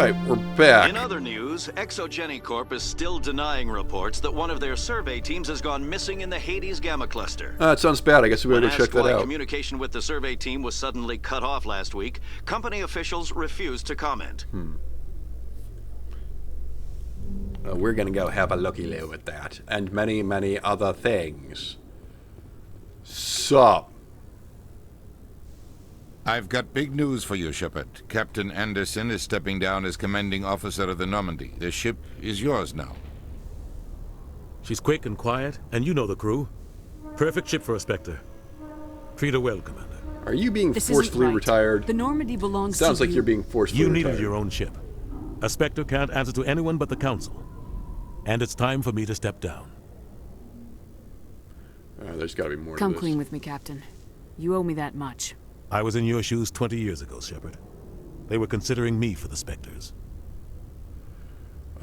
Alright, we're back. In other news, Exogeny Corp is still denying reports that one of their survey teams has gone missing in the Hades Gamma Cluster. That sounds bad. I guess we better check that out. Communication with the survey team was suddenly cut off last week, company officials refused to comment. We're gonna go have a looky loo at that. And many, many other things. Sup? I've got big news for you, Shepard. Captain Anderson is stepping down as commanding officer of the Normandy. The ship is yours now. She's quick and quiet, and you know the crew. Perfect ship for a Spectre. Treat her well, Commander. Are you being forcefully retired? The Normandy belongs Sounds to like you're being forcefully retired. You needed your own ship. A Spectre can't answer to anyone but the Council. And it's time for me to step down. There's gotta be more to Come this. clean with me, Captain. You owe me that much. I was in your shoes 20 years ago, Shepard. They were considering me for the Spectres.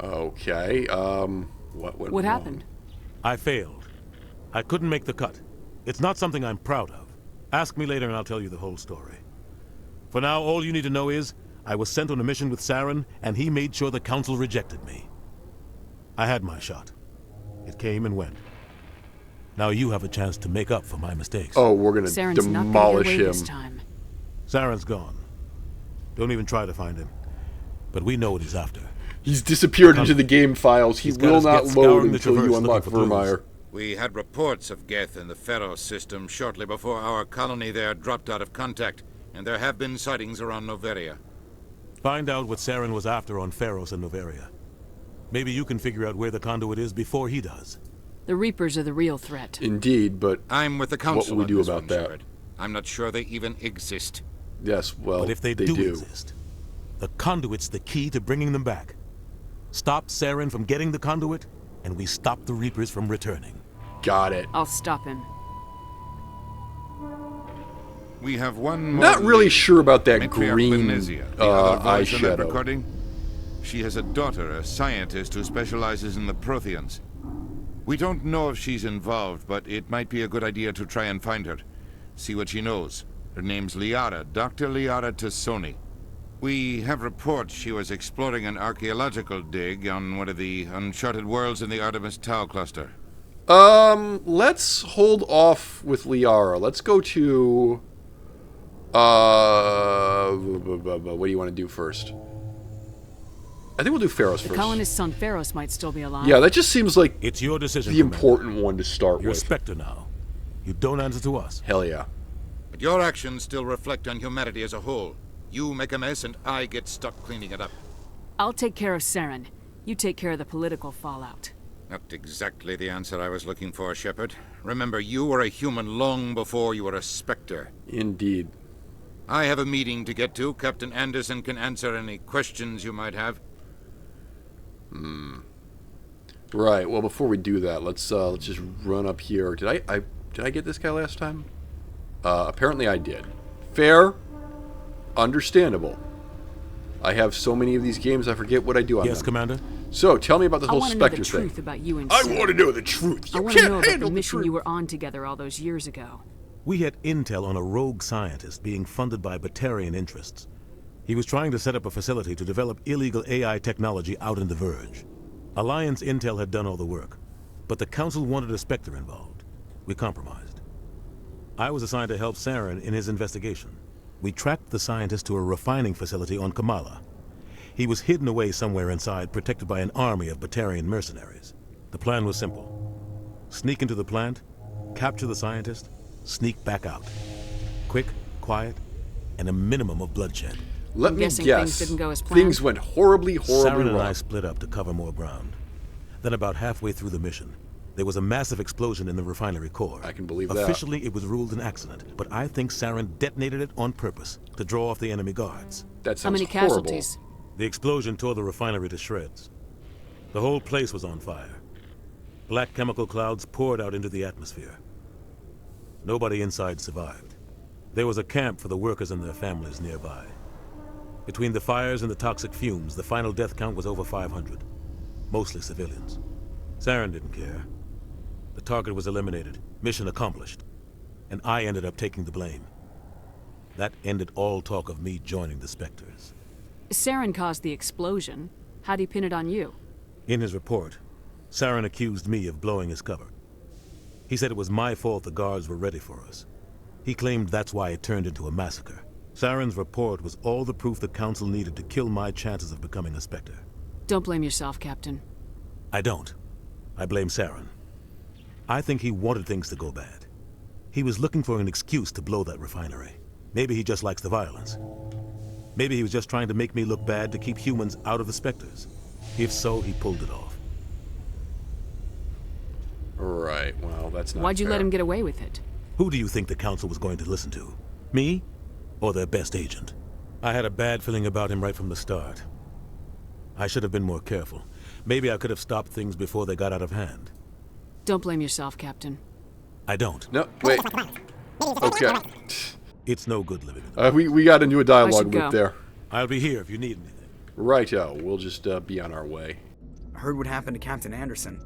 Okay, what went What wrong? happened? I failed. I couldn't make the cut. It's not something I'm proud of. Ask me later and I'll tell you the whole story. For now, all you need to know is, I was sent on a mission with Saren, and he made sure the Council rejected me. I had my shot. It came and went. Now you have a chance to make up for my mistakes. Oh, we're gonna Saren's demolish not gonna get away him. this time. Saren's gone. Don't even try to find him. But we know what he's after. He's disappeared into the game files. He He's got will us not get load scouring the until you traverse unlock looking for clues. Vermeer. We had reports of Geth in the Pharos system shortly before our colony there dropped out of contact, and there have been sightings around Noveria. Find out what Saren was after on Pharos and Noveria. Maybe you can figure out where the conduit is before he does. The Reapers are the real threat. Indeed, but I'm with the Council. what will we on do this about one, that? Shepard. I'm not sure they even exist. yes, well, But if they do exist, the conduit's the key to bringing them back. Stop Saren from getting the conduit, and we stop the Reapers from returning. Got it. I'll stop him. We have one more. Not really sure about that Matriarch green Benezia, the other voice in that eyeshadow. recording. She has a daughter, a scientist who specializes in the Protheans. We don't know if she's involved, but it might be a good idea to try and find her. See what she knows. Her name's Liara, Dr. Liara Tassoni. We have reports she was exploring an archaeological dig on one of the uncharted worlds in the Artemis Tau cluster. Let's hold off with Liara. Let's go to... what do you want to do first? I think we'll do Pharos The first. colonists on Pharos might still be alive. Yeah, that just seems like It's your decision, the Commander. important one to start You're a with. Spectre now. You don't answer to us. Hell yeah. But your actions still reflect on humanity as a whole. You make a mess and I get stuck cleaning it up. I'll take care of Saren. You take care of the political fallout. Not exactly the answer I was looking for, Shepard. Remember, you were a human long before you were a Spectre. Indeed. I have a meeting to get to. Captain Anderson can answer any questions you might have. Right. Well, before we do that, let's just run up here. Did I get this guy last time? Apparently I did. Fair. Understandable. I have so many of these games, I forget what I do on Yes, them. Commander? So, tell me about the I whole want to know Spectre the thing. truth about you and I Saren. want to know the truth. I You want to know can't about handle the the mission truth. you were on together all those years ago. We had intel on a rogue scientist being funded by Batarian interests. He was trying to set up a facility to develop illegal AI technology out in the Verge. Alliance intel had done all the work, but the Council wanted a Spectre involved. We compromised. I was assigned to help Saren in his investigation. We tracked the scientist to a refining facility on Kamala. He was hidden away somewhere inside, protected by an army of Batarian mercenaries. The plan was simple. Sneak into the plant, capture the scientist, sneak back out. Quick, quiet, and a minimum of bloodshed. Let I'm me guessing guess. things didn't go as planned. Things went horribly Saren and wrong. I split up to cover more ground. Then about halfway through the mission, there was a massive explosion in the refinery core. I can believe that. Officially, it was ruled an accident, but I think Saren detonated it on purpose to draw off the enemy guards. That sounds How many horrible. casualties? The explosion tore the refinery to shreds. The whole place was on fire. Black chemical clouds poured out into the atmosphere. Nobody inside survived. There was a camp for the workers and their families nearby. Between the fires and the toxic fumes, the final death count was over 500. Mostly civilians. Saren didn't care. The target was eliminated, mission accomplished. And I ended up taking the blame. That ended all talk of me joining the Spectres. Saren caused the explosion. How'd he pin it on you? In his report, Saren accused me of blowing his cover. He said it was my fault the guards were ready for us. He claimed that's why it turned into a massacre. Saren's report was all the proof the Council needed to kill my chances of becoming a Spectre. Don't blame yourself, Captain. I don't. I blame Saren. I think he wanted things to go bad. He was looking for an excuse to blow that refinery. Maybe he just likes the violence. Maybe he was just trying to make me look bad to keep humans out of the Spectres. If so, he pulled it off. Right, well, that's not Why'd you fair. let him get away with it? Who do you think the Council was going to listen to? Me? Or their best agent? I had a bad feeling about him right from the start. I should have been more careful. Maybe I could have stopped things before they got out of hand. Don't blame yourself, Captain. I don't. No, wait. Okay. It's no good living. We got into a dialogue should go. loop there. I'll be here if you need anything. Righto, we'll just be on our way. I heard what happened to Captain Anderson.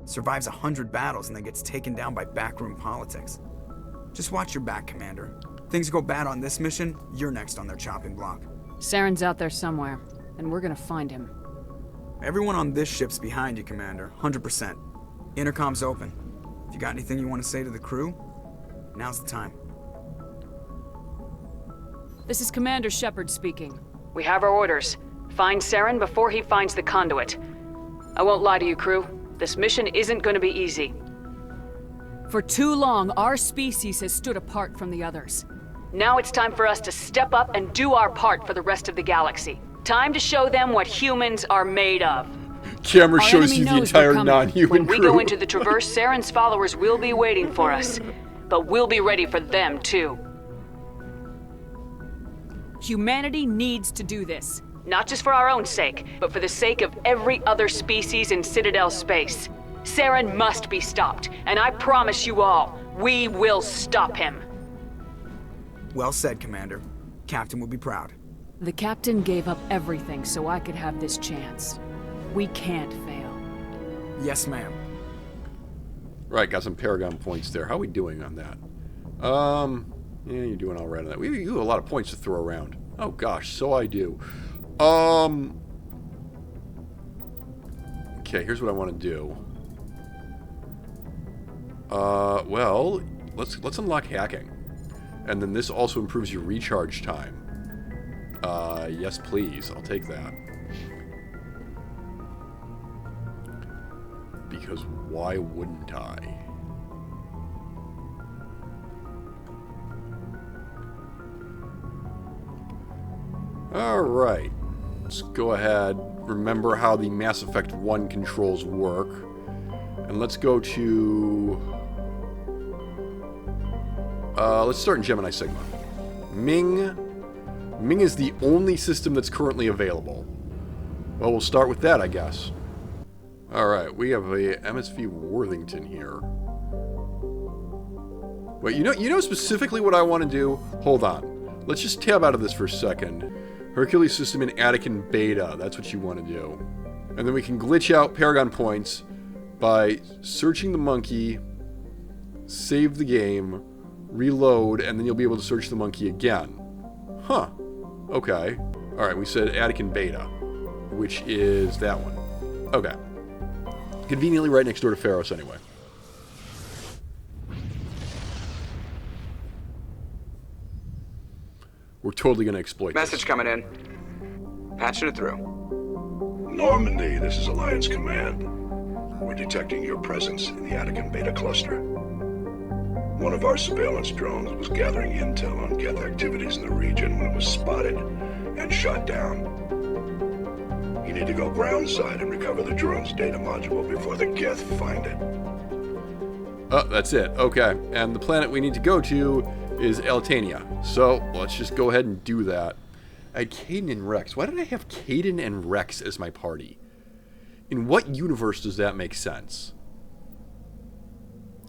Survives 100 battles and then gets taken down by backroom politics. Just watch your back, Commander. Things go bad on this mission, you're next on their chopping block. Saren's out there somewhere, and we're gonna find him. Everyone on this ship's behind you, Commander. 100%. Intercom's open. If you got anything you want to say to the crew, now's the time. This is Commander Shepard speaking. We have our orders. Find Saren before he finds the conduit. I won't lie to you, crew. This mission isn't going to be easy. For too long, our species has stood apart from the others. Now it's time for us to step up and do our part for the rest of the galaxy. Time to show them what humans are made of. Camera Our shows enemy you the knows we're entire coming. non-human When we crew. go into the Traverse, Saren's followers will be waiting for us. But we'll be ready for them, too. Humanity needs to do this. Not just for our own sake, but for the sake of every other species in Citadel space. Saren must be stopped, and I promise you all, we will stop him. Well said, Commander. Captain will be proud. The captain gave up everything so I could have this chance. We can't fail. Yes, ma'am. Right, got some Paragon points there. How are we doing on that? Yeah, you're doing all right on that. You have a lot of points to throw around. Oh gosh, so I do. Okay, here's what I want to do. Well, let's unlock hacking. And then this also improves your recharge time. Yes please, I'll take that. Because why wouldn't I? Alright, let's go ahead, remember how the Mass Effect 1 controls work, and let's go to... let's start in Gemini Sigma. Ming is the only system that's currently available. Well, we'll start with that, I guess. Alright, we have a MSV Worthington here. Wait, you know specifically what I want to do? Hold on. Let's just tab out of this for a second. Hercules system in Attican Beta. That's what you want to do. And then we can glitch out Paragon points by searching the monkey, save the game, reload, and then you'll be able to search the monkey again. Huh. Okay. Alright, we said Attican Beta, which is that one. Okay. Conveniently right next door to Pharos anyway. We're totally going to exploit Message this. coming in. Patching it through. Normandy, this is Alliance Command. We're detecting your presence in the Attican Beta cluster. One of our surveillance drones was gathering intel on Geth activities in the region when it was spotted and shot down. You need to go groundside and recover the drone's data module before the Geth find it. Oh, that's it. Okay. And the planet we need to go to is Eltania. So, let's just go ahead and do that. I had Caden and Rex. Why did I have Caden and Rex as my party? In what universe does that make sense?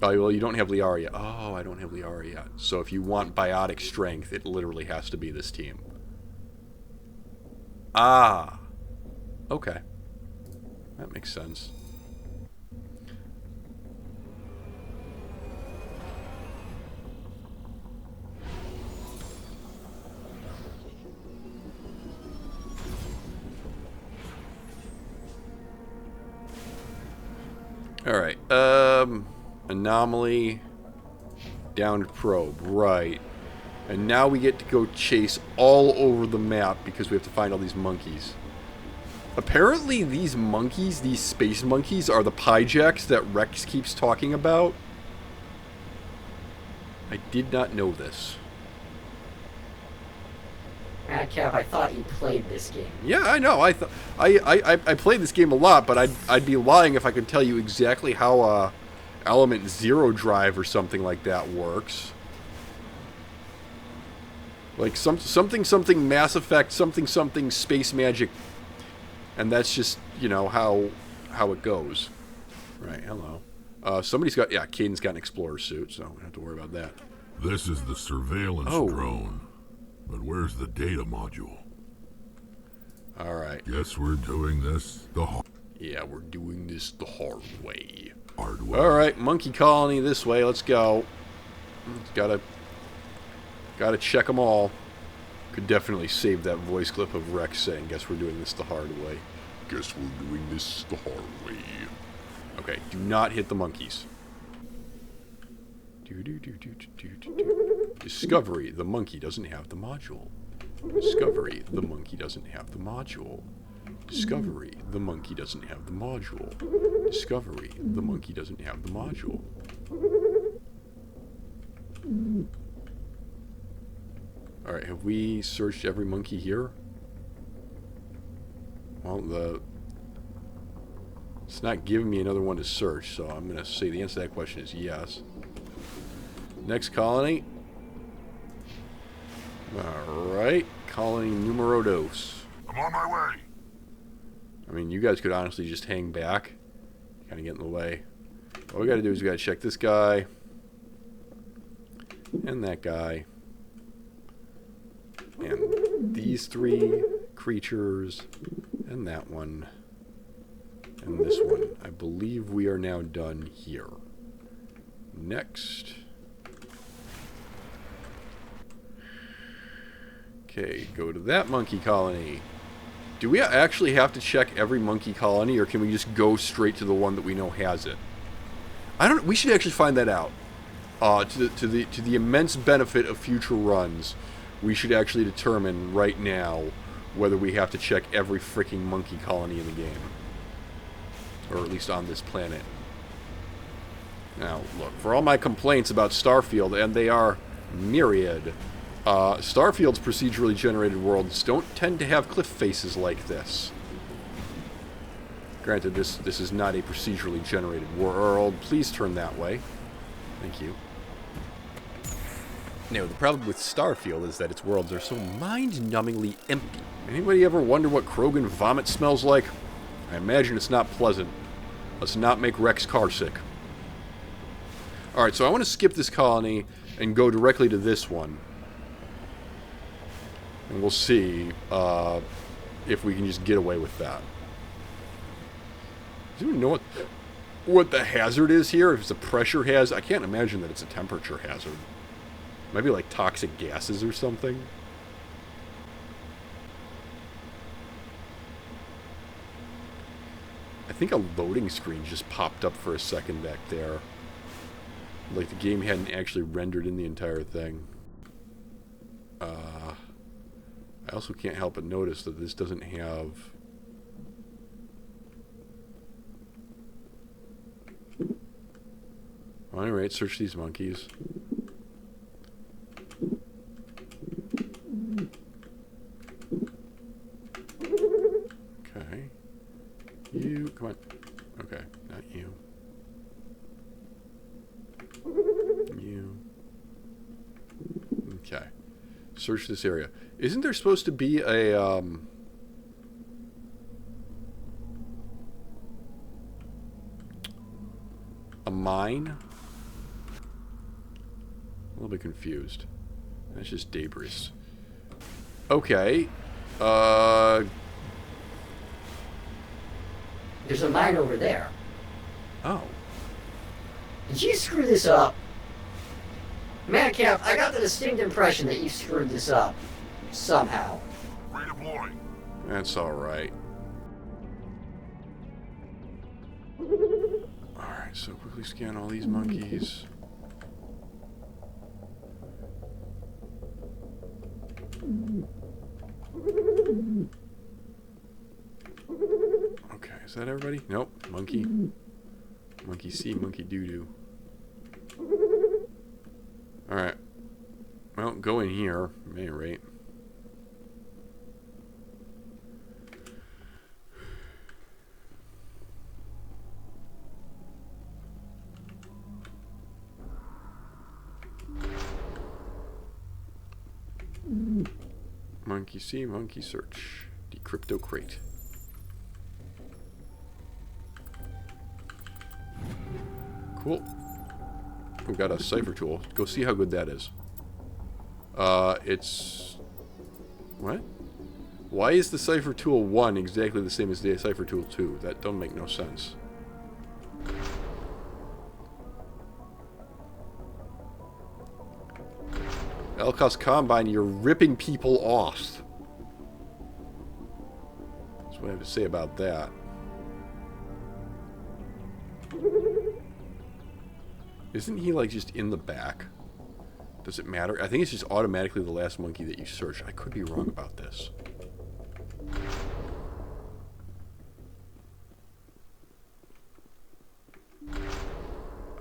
Oh, well, you don't have Liara. Oh, I don't have Liara yet. So if you want biotic strength, it literally has to be this team. Ah. Okay. That makes sense. Alright, anomaly, downed probe, right. And now we get to go chase all over the map because we have to find all these monkeys. Apparently these monkeys, these space monkeys, are the Pyjaks that Rex keeps talking about. I did not know this. Madcap, I thought you played this game. Yeah, I know. I played this game a lot, but I'd be lying if I could tell you exactly how Element Zero Drive or something like that works. Like something Mass Effect, something Space Magic, and that's just, you know, how it goes. Right. Hello. Somebody's got, yeah, Caden's got an explorer suit, so we don't have to worry about that. This is the surveillance drone. But where's the data module? Alright. Guess we're doing this the hard Yeah, we're doing this the hard way. way. Alright, monkey colony this way, let's go. Gotta check them all. Could definitely save that voice clip of Rex saying, guess we're doing this the hard way. Guess we're doing this the hard way. Okay, do not hit the monkeys. Discovery, the monkey doesn't have the module. Discovery, the monkey doesn't have the module. Discovery, the monkey doesn't have the module. Discovery, the monkey doesn't have the module. Alright, have we searched every monkey here? Well, it's not giving me another one to search, so I'm going to say the answer to that question is yes. Next colony. Alright, colony numero dos. I'm on my way. I mean, you guys could honestly just hang back. Kind of get in the way. All we got to do is we got to check this guy. And that guy. And these three creatures. And that one. And this one. I believe we are now done here. Next. Okay, go to that monkey colony. Do we actually have to check every monkey colony, or can we just go straight to the one that we know has it? I don't. We should actually find that out. To the immense benefit of future runs, we should actually determine right now whether we have to check every freaking monkey colony in the game, or at least on this planet. Now, look, for all my complaints about Starfield, and they are myriad. Starfield's procedurally generated worlds don't tend to have cliff faces like this. Granted, this is not a procedurally generated world. Please turn that way. Thank you. Now, the problem with Starfield is that its worlds are so mind-numbingly empty. Anybody ever wonder what Krogan vomit smells like? I imagine it's not pleasant. Let's not make Rex carsick. Alright, so I want to skip this colony and go directly to this one. And we'll see if we can just get away with that. Does anyone know what the hazard is here? If it's a pressure hazard? I can't imagine that it's a temperature hazard. Maybe like toxic gases or something. I think a loading screen just popped up for a second back there. Like the game hadn't actually rendered in the entire thing. I also can't help but notice that this doesn't have... Alright, search these monkeys. Okay. You, come on. Okay, not you. You. Okay. Search this area. Isn't there supposed to be a mine? A little bit confused. That's just debris. Okay. There's a mine over there. Oh. Did you screw this up? Madcap, I got the distinct impression that you screwed this up. Somehow. Redeploying. That's alright. Alright. Alright, so quickly scan all these monkeys. Okay, is that everybody? Nope. Monkey. Monkey see, monkey doo-doo. Alright. Well, go in here, at any rate. Monkey see, monkey search. Decrypto crate. Cool. We've got a cipher tool. Go see how good that is. It's... What? Why is the cipher tool 1 exactly the same as the cipher tool 2? That don't make no sense. Elkos Combine, you're ripping people off. That's what I have to say about that. Isn't he, like, just in the back? Does it matter? I think it's just automatically the last monkey that you search. I could be wrong about this.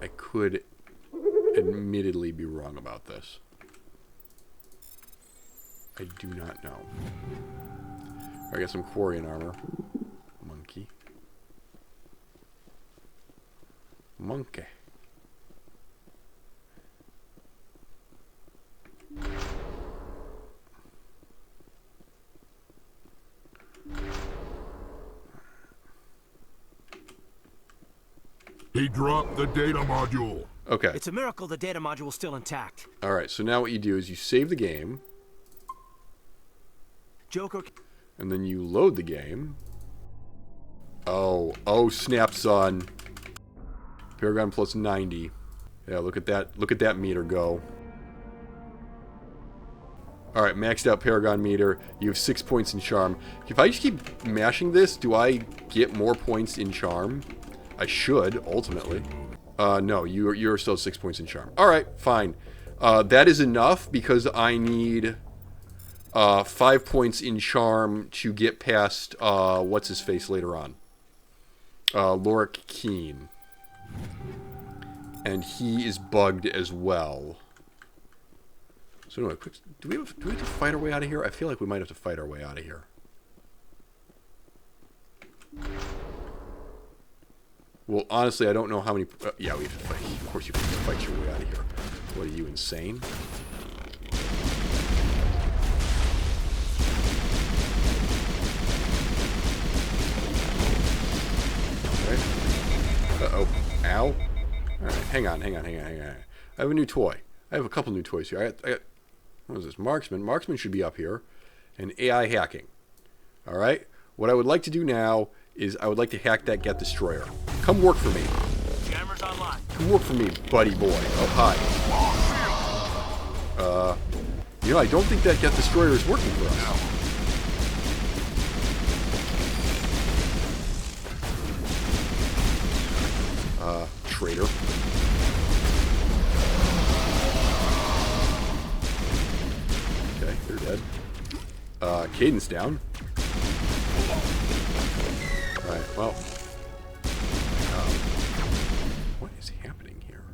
I could admittedly be wrong about this. I do not know. I got some Quarian armor. Monkey. Monkey. He dropped the data module. Okay. It's a miracle the data module's still intact. Alright, so now what you do is you save the game. Joker. And then you load the game. Oh snap, son. Paragon plus 90. Yeah, look at that meter go. Alright, maxed out Paragon meter. You have 6 points in charm. If I just keep mashing this, do I get more points in charm? I should, ultimately. No, you're still 6 points in charm. Alright, fine. That is enough because I need 5 points in charm to get past what's-his-face later on. Lorik Keen. And he is bugged as well. So anyway, do we have to fight our way out of here? I feel like we might have to fight our way out of here. Well, honestly, I don't know how many... yeah, we have to fight. Of course you have to fight your way out of here. What, are you insane? Okay. Uh-oh. Ow. Alright, hang on. I have a new toy. I have a couple new toys here. I got what is this? Marksman. Marksman should be up here. And AI hacking. Alright? What I would like to do now is I would like to hack that Get Destroyer. Come work for me. Jammers online. Come work for me, buddy boy. Oh, hi. You know, I don't think that Get Destroyer is working for us. Traitor. Okay, they're dead. Cadence down. Alright, well. What is happening here?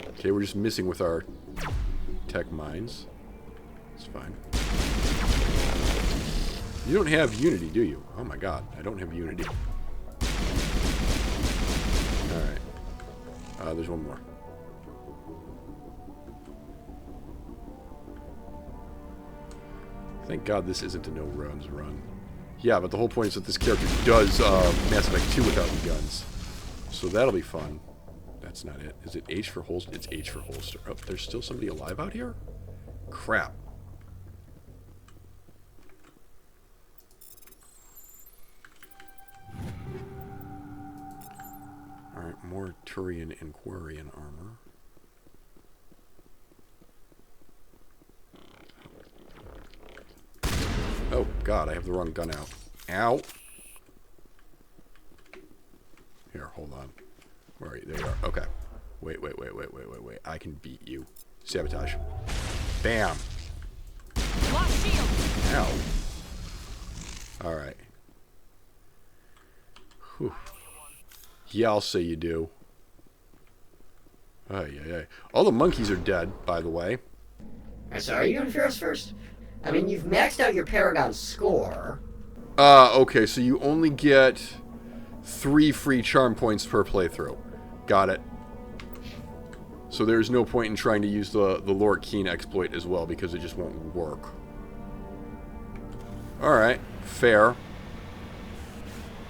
Okay, we're just missing with our tech mines. It's fine. You don't have Unity, do you? Oh my god, I don't have Unity. Alright. There's one more. Thank God this isn't a no-runs run. Yeah, but the whole point is that this character does Mass Effect 2 without the guns. So that'll be fun. That's not it. Is it H for holster? It's H for holster. Oh, there's still somebody alive out here? Crap. Alright, more Turian and Quarian armor. Oh, God, I have the wrong gun out. Ow. Here, hold on. Where are you? There you are. Okay. Wait. I can beat you. Sabotage. Bam. Lost shield. Ow. Alright. Whew. Yeah, I'll say you do. Ay. All the monkeys are dead, by the way. So are you doing Ferris first? I mean, you've maxed out your Paragon score. Okay, so you only get 3 free charm points per playthrough. Got it. So there's no point in trying to use the Lord Keen exploit as well, because it just won't work. Alright, fair.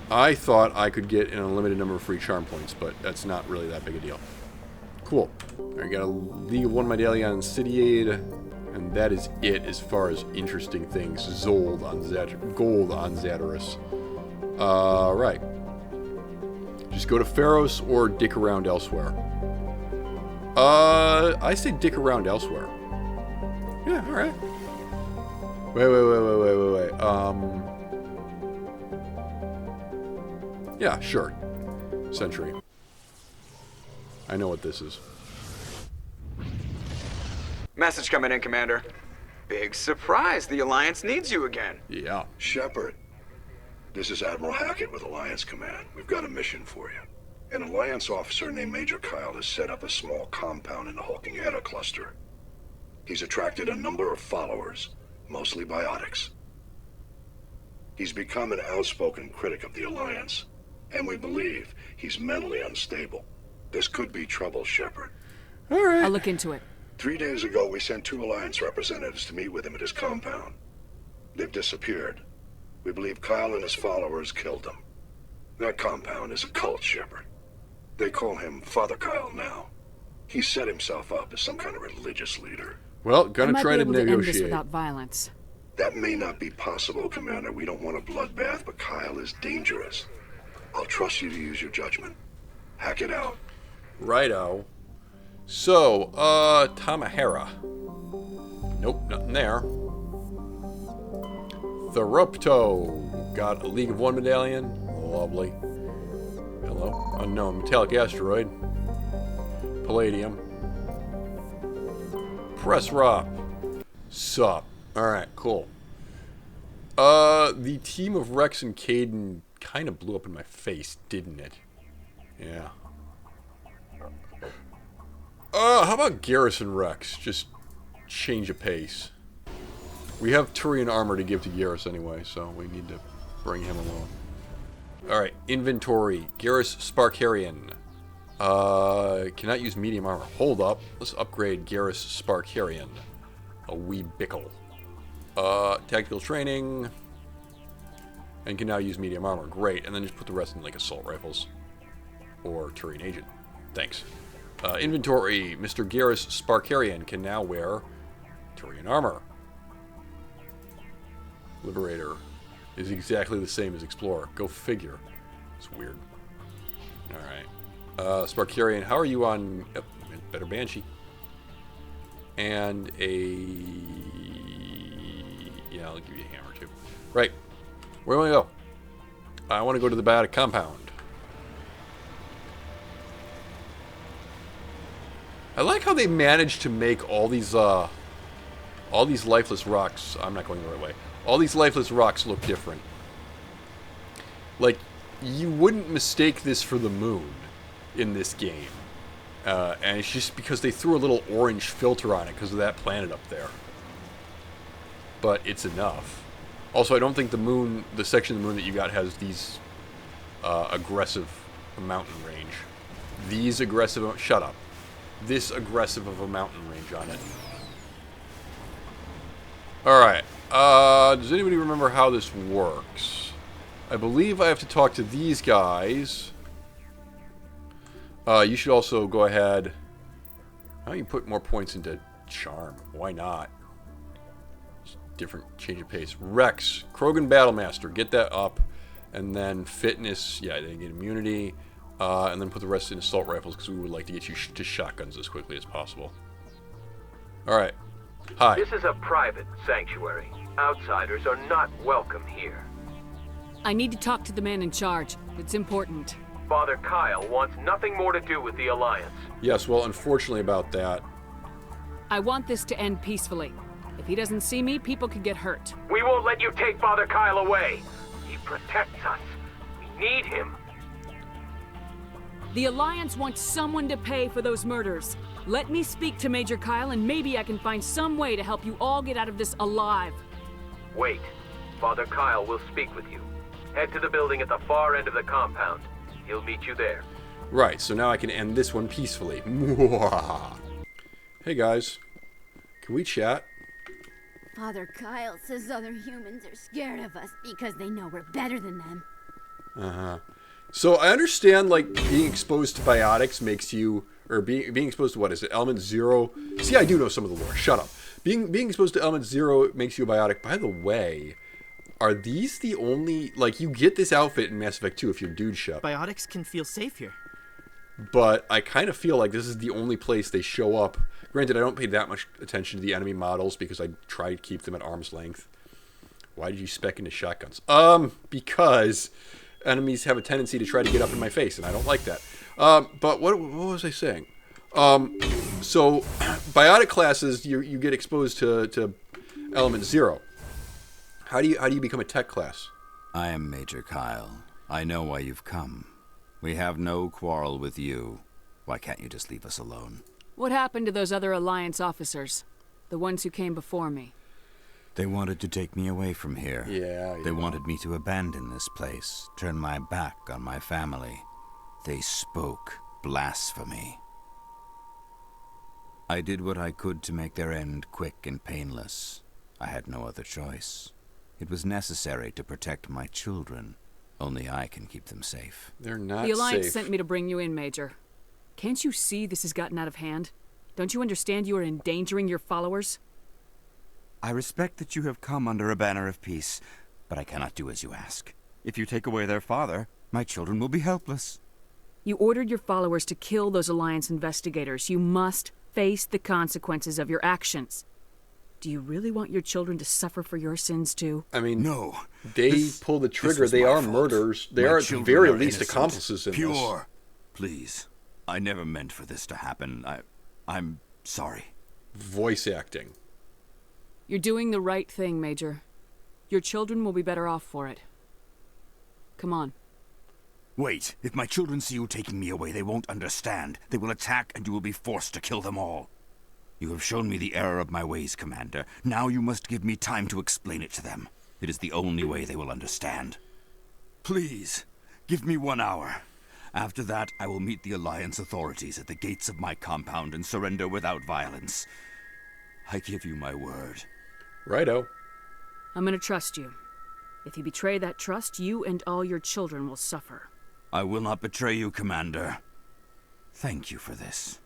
I thought I could get an unlimited number of free charm points, but that's not really that big a deal. Cool. I got a League of One Medallion City Aid, and that is it as far as interesting things. Gold on Zatarus. Right. Just go to Pharos or dick around elsewhere. I say dick around elsewhere. Yeah, alright. Wait. Yeah, sure. Sentry. I know what this is. Message coming in, Commander. Big surprise. The Alliance needs you again. Yeah. Shepard, this is Admiral Hackett with Alliance Command. We've got a mission for you. An Alliance officer named Major Kyle has set up a small compound in the Hulking Eta cluster. He's attracted a number of followers, mostly biotics. He's become an outspoken critic of the Alliance, and we believe he's mentally unstable. This could be trouble, Shepard. All right. I'll look into it. 3 days ago, we sent 2 Alliance representatives to meet with him at his compound. They've disappeared. We believe Kyle and his followers killed them. That compound is a cult, Shepard. They call him Father Kyle now. He set himself up as some kind of religious leader. Well, gonna try to End this negotiate. without violence. That may not be possible, Commander. We don't want a bloodbath, but Kyle is dangerous. I'll trust you to use your judgment. Hack it out. Righto. So, Tamahara. Nope, nothing there. Therupto. Got a League of One medallion. Lovely. Hello. Unknown metallic asteroid. Palladium. Press Rop. Sup. Alright, cool. The team of Rex and Caden kind of blew up in my face, didn't it? Yeah. How about Garrison Rex? Just change of pace. We have Turian armor to give to Garrus anyway, so we need to bring him along. Alright, inventory. Garrus Sparkarian. Cannot use medium armor. Hold up. Let's upgrade Garrus Sparkarian. A wee bickle. Tactical training. And can now use medium armor. Great. And then just put the rest in like assault rifles. Or Turian agent. Thanks. Inventory. Mr. Garrus Sparkarian can now wear Turian armor. Liberator is exactly the same as Explorer. Go figure. It's weird. Alright. Sparkarian, how are you on... Yep, better Banshee. And a... Yeah, I'll give you a hammer too. Right. Where do I go? I want to go to the biotic compound. I like how they managed to make all these lifeless rocks... I'm not going the right way. All these lifeless rocks look different. Like, you wouldn't mistake this for the moon in this game. And it's just because they threw a little orange filter on it because of that planet up there. But it's enough. Also, I don't think the moon, the section of the moon that you got has these aggressive mountain range. These aggressive... Shut up. This aggressive of a mountain range on it. Alright. Does anybody remember how this works? I believe I have to talk to these guys. You should also go ahead... How do you put more points into charm? Why not? Just different change of pace. Rex. Krogan Battlemaster. Get that up. And then fitness. Yeah, they get immunity. And then put the rest in assault rifles because we would like to get you to shotguns as quickly as possible. Alright. Hi. This is a private sanctuary. Outsiders are not welcome here. I need to talk to the man in charge. It's important. Father Kyle wants nothing more to do with the Alliance. Yes, well, unfortunately about that. I want this to end peacefully. If he doesn't see me, people could get hurt. We won't let you take Father Kyle away. He protects us. We need him. The Alliance wants someone to pay for those murders. Let me speak to Major Kyle, and maybe I can find some way to help you all get out of this alive. Wait. Father Kyle will speak with you. Head to the building at the far end of the compound. He'll meet you there. Right, so now I can end this one peacefully. Hey guys, can we chat? Father Kyle says other humans are scared of us because they know we're better than them. Uh-huh. So I understand, like, being exposed to biotics makes you, or being exposed to, what is it, element 0? See, I do know some of the lore. Shut up. Being exposed to element 0 makes you a biotic. By the way, are these the only, like, you get this outfit in Mass Effect 2 if you're Dude Shep. Biotics can feel safe here. But I kind of feel like this is the only place they show up. Granted, I don't pay that much attention to the enemy models because I try to keep them at arm's length. Why did you spec into shotguns? Because enemies have a tendency to try to get up in my face, and I don't like that. But what was I saying? So biotic classes, you get exposed to element 0. How do you become a tech class? I am Major Kyle. I know why you've come. We have no quarrel with you. Why can't you just leave us alone? What happened to those other Alliance officers? The ones who came before me? They wanted to take me away from here. Yeah. They wanted me to abandon this place, turn my back on my family. They spoke blasphemy. I did what I could to make their end quick and painless. I had no other choice. It was necessary to protect my children. Only I can keep them safe. They're not safe. The Alliance safe. sent me to bring you in, Major. Can't you see this has gotten out of hand? Don't you understand you are endangering your followers? I respect that you have come under a banner of peace, but I cannot do as you ask. If you take away their father, my children will be helpless. You ordered your followers to kill those Alliance investigators. You must face the consequences of your actions. Do you really want your children to suffer for your sins too? I mean, no. They pull the trigger. They are murderers. They are at the very least accomplices in this. Please. I never meant for this to happen. I'm sorry. Voice acting. You're doing the right thing, Major. Your children will be better off for it. Come on. Wait. If my children see you taking me away, they won't understand. They will attack and you will be forced to kill them all. You have shown me the error of my ways, Commander. Now you must give me time to explain it to them. It is the only way they will understand. Please, give me 1 hour. After that, I will meet the Alliance authorities at the gates of my compound and surrender without violence. I give you my word. Righto. I'm gonna trust you. If you betray that trust, you and all your children will suffer. I will not betray you, Commander. Thank you for this.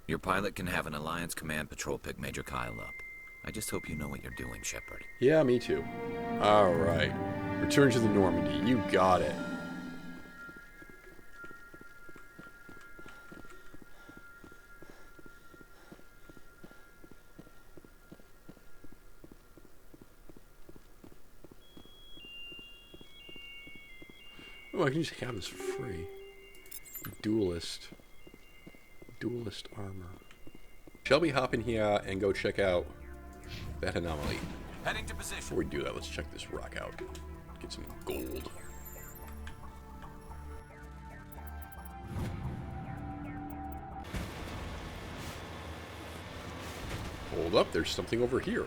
Your pilot can have an Alliance Command patrol pick Major Kyle up. I just hope you know what you're doing, Shepard. Yeah, me too. Alright. Return to the Normandy. You got it. Oh, I can just have this for free. Duelist armor. Shall we hop in here and go check out that anomaly? Heading to position. Before we do that, let's check this rock out. Get some gold. Hold up, there's something over here.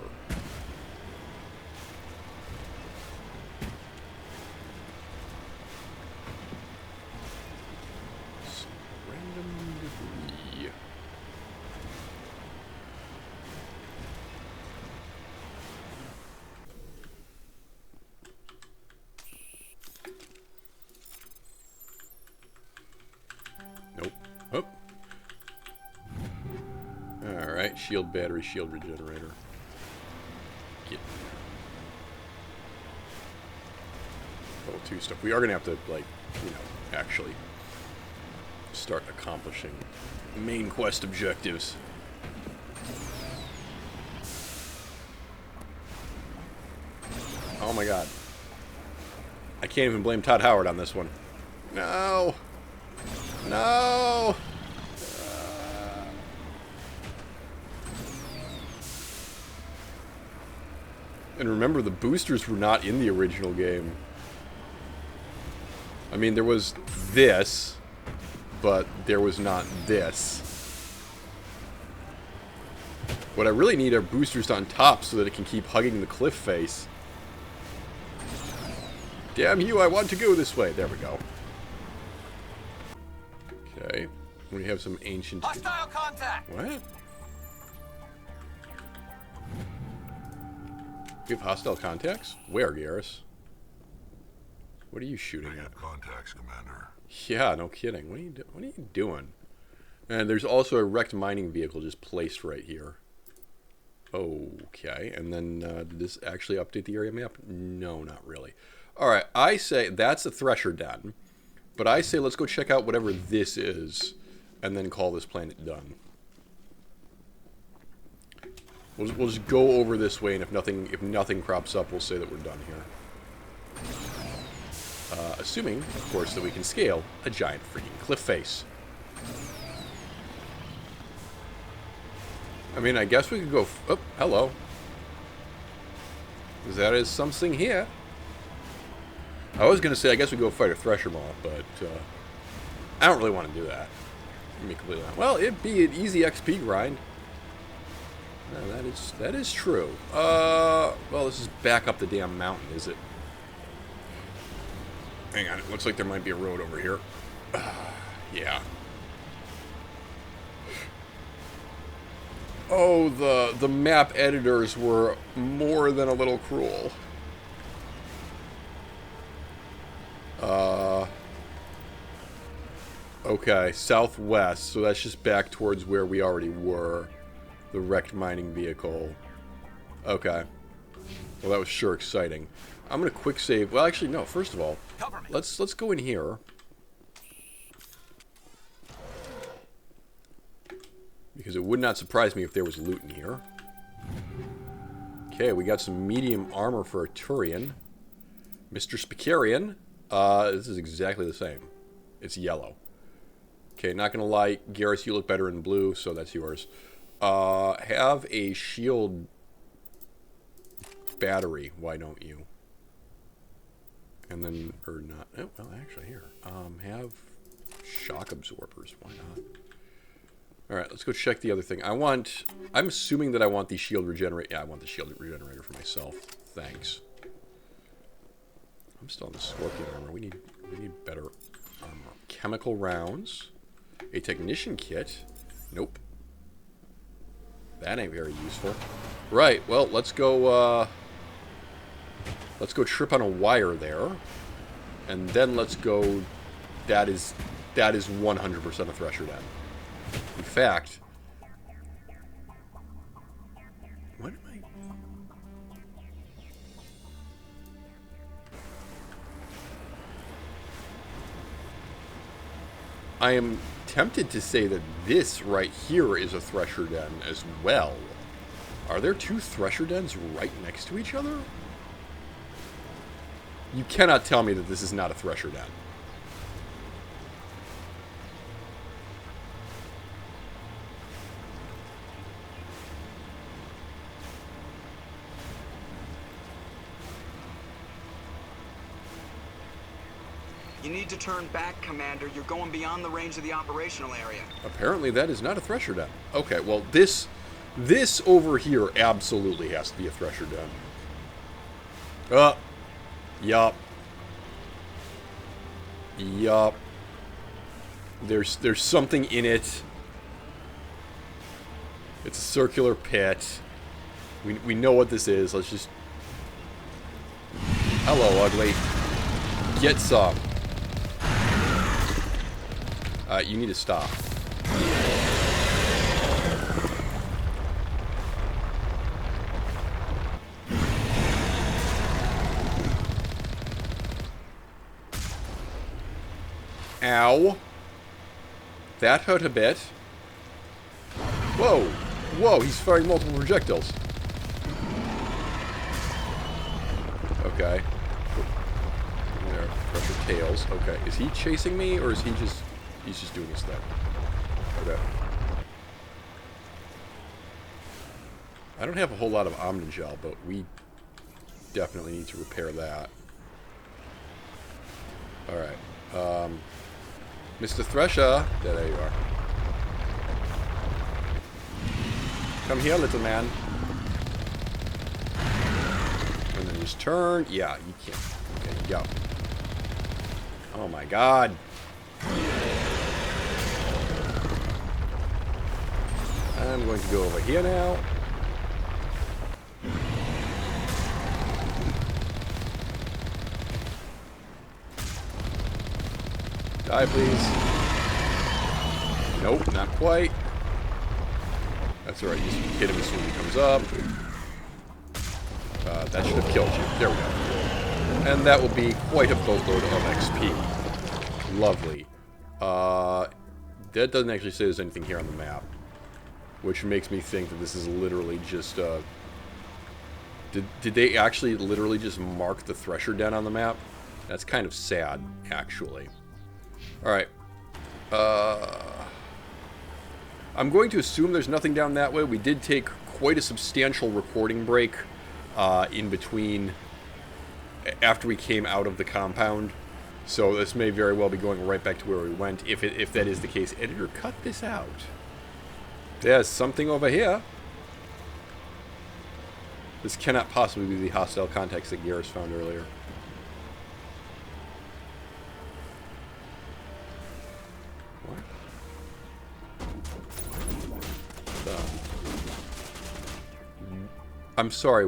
Shield battery, shield regenerator. Get level 2 stuff. We are gonna have to, like, you know, actually start accomplishing main quest objectives. Oh my god. I can't even blame Todd Howard on this one. No. No. And remember, the boosters were not in the original game. I mean, there was this, but there was not this. What I really need are boosters on top so that it can keep hugging the cliff face. Damn you, I want to go this way. There we go. Okay. We have some ancient... Hostile contact! What? We have hostile contacts? Where, Garrus? What are you shooting at? Contacts, Commander. Yeah, no kidding. What are you doing? And there's also a wrecked mining vehicle just placed right here. Okay, and then did this actually update the area map? No, not really. Alright, I say that's a Thresher Den. But I say let's go check out whatever this is, and then call this planet done. We'll just go over this way, and if nothing crops up, we'll say that we're done here. Assuming, of course, that we can scale a giant freaking cliff face. I mean, I guess we could go... Oh, hello. There is something here. I was going to say, I guess we go fight a Thresher Maw, but I don't really want to do that. Let me completely honest. Well, it'd be an easy XP grind. No, that is true. Well, this is back up the damn mountain, is it? Hang on, it looks like there might be a road over here. Yeah. Oh, the map editors were more than a little cruel. Okay, southwest, so that's just back towards where we already were. The wrecked mining vehicle. Okay. Well, that was sure exciting. I'm gonna quick save. Well, actually, no. First of all, let's go in here. Because it would not surprise me if there was loot in here. Okay, we got some medium armor for a Turian. Mr. Spicarian. This is exactly the same. It's yellow. Okay, not gonna lie, Garrus, you look better in blue, so that's yours. Have a shield battery, why don't you? And then, or not, oh, well, actually, here. Have shock absorbers, why not? Alright, let's go check the other thing. I'm assuming that I want the shield regenerate. Yeah, I want the shield regenerator for myself. Thanks. I'm still on the Scorpion armor. We need better armor. Chemical rounds. A technician kit. Nope. That ain't very useful. Right, well, let's go trip on a wire there. And then let's go... That is 100% a Thresher Den. In fact... What am I am tempted to say that this right here is a Thresher Den as well. Are there two Thresher Dens right next to each other? You cannot tell me that this is not a Thresher Den. You need to turn back, Commander. You're going beyond the range of the operational area. Apparently that is not a Thresher Den. Okay, well, this over here absolutely has to be a Thresher Den. Yup. Yup. There's something in it. It's a circular pit. We know what this is. Let's just... Hello, ugly. Get some. You need to stop. Ow. That hurt a bit. Whoa. Whoa, he's firing multiple projectiles. Okay. tails. Okay, is he chasing me, or is he just... He's just doing his thing. Okay. I don't have a whole lot of Omnigel, but we definitely need to repair that. Alright. Mr. Thresher. There you are. Come here, little man. And then just turn. Yeah, you can't. Okay, you go. Oh my god. I'm going to go over here now. Die, please. Nope, not quite. That's alright, you just hit him as soon as he comes up. That should have killed you. There we go. And that will be quite a boatload of XP. Lovely. That doesn't actually say there's anything here on the map. Which makes me think that this is literally just, Did they actually literally just mark the Thresher Den on the map? That's kind of sad, actually. Alright. I'm going to assume there's nothing down that way. We did take quite a substantial recording break in between after we came out of the compound. So this may very well be going right back to where we went. If that is the case, editor, cut this out. There's something over here. This cannot possibly be the hostile contacts that Garrus found earlier. What? I'm sorry.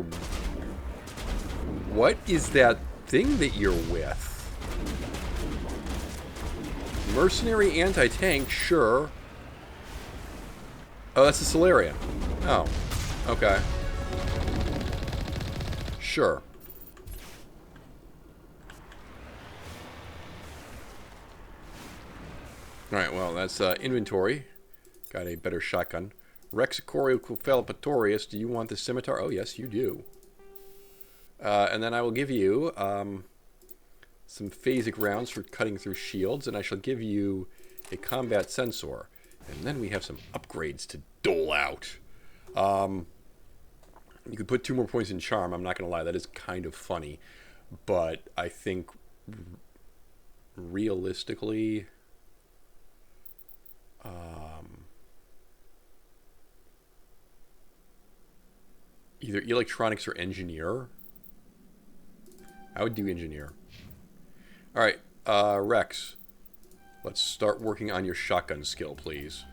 What is that thing that you're with? Mercenary anti-tank, sure. Oh, that's a Solarian. Oh, okay. Sure. Alright, well, that's inventory. Got a better shotgun. Rexicorio do you want the scimitar? Oh, yes, you do. And then I will give you some phasic rounds for cutting through shields, and I shall give you a combat sensor. And then we have some upgrades to dole out. You could put 2 more points in charm. I'm not going to lie, that is kind of funny. But I think realistically... either electronics or engineer. I would do engineer. Alright, Rex. Let's start working on your shotgun skill, please.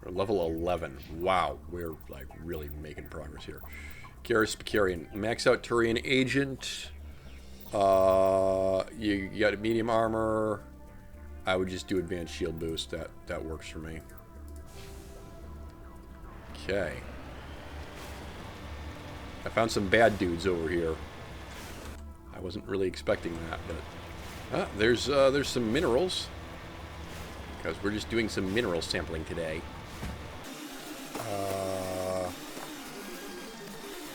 We're level 11. Wow, we're like really making progress here. Garrus Spicarian. Max out Turian Agent. You got a medium armor. I would just do advanced shield boost. That works for me. Okay. I found some bad dudes over here. I wasn't really expecting that, but there's some minerals. Because we're just doing some mineral sampling today.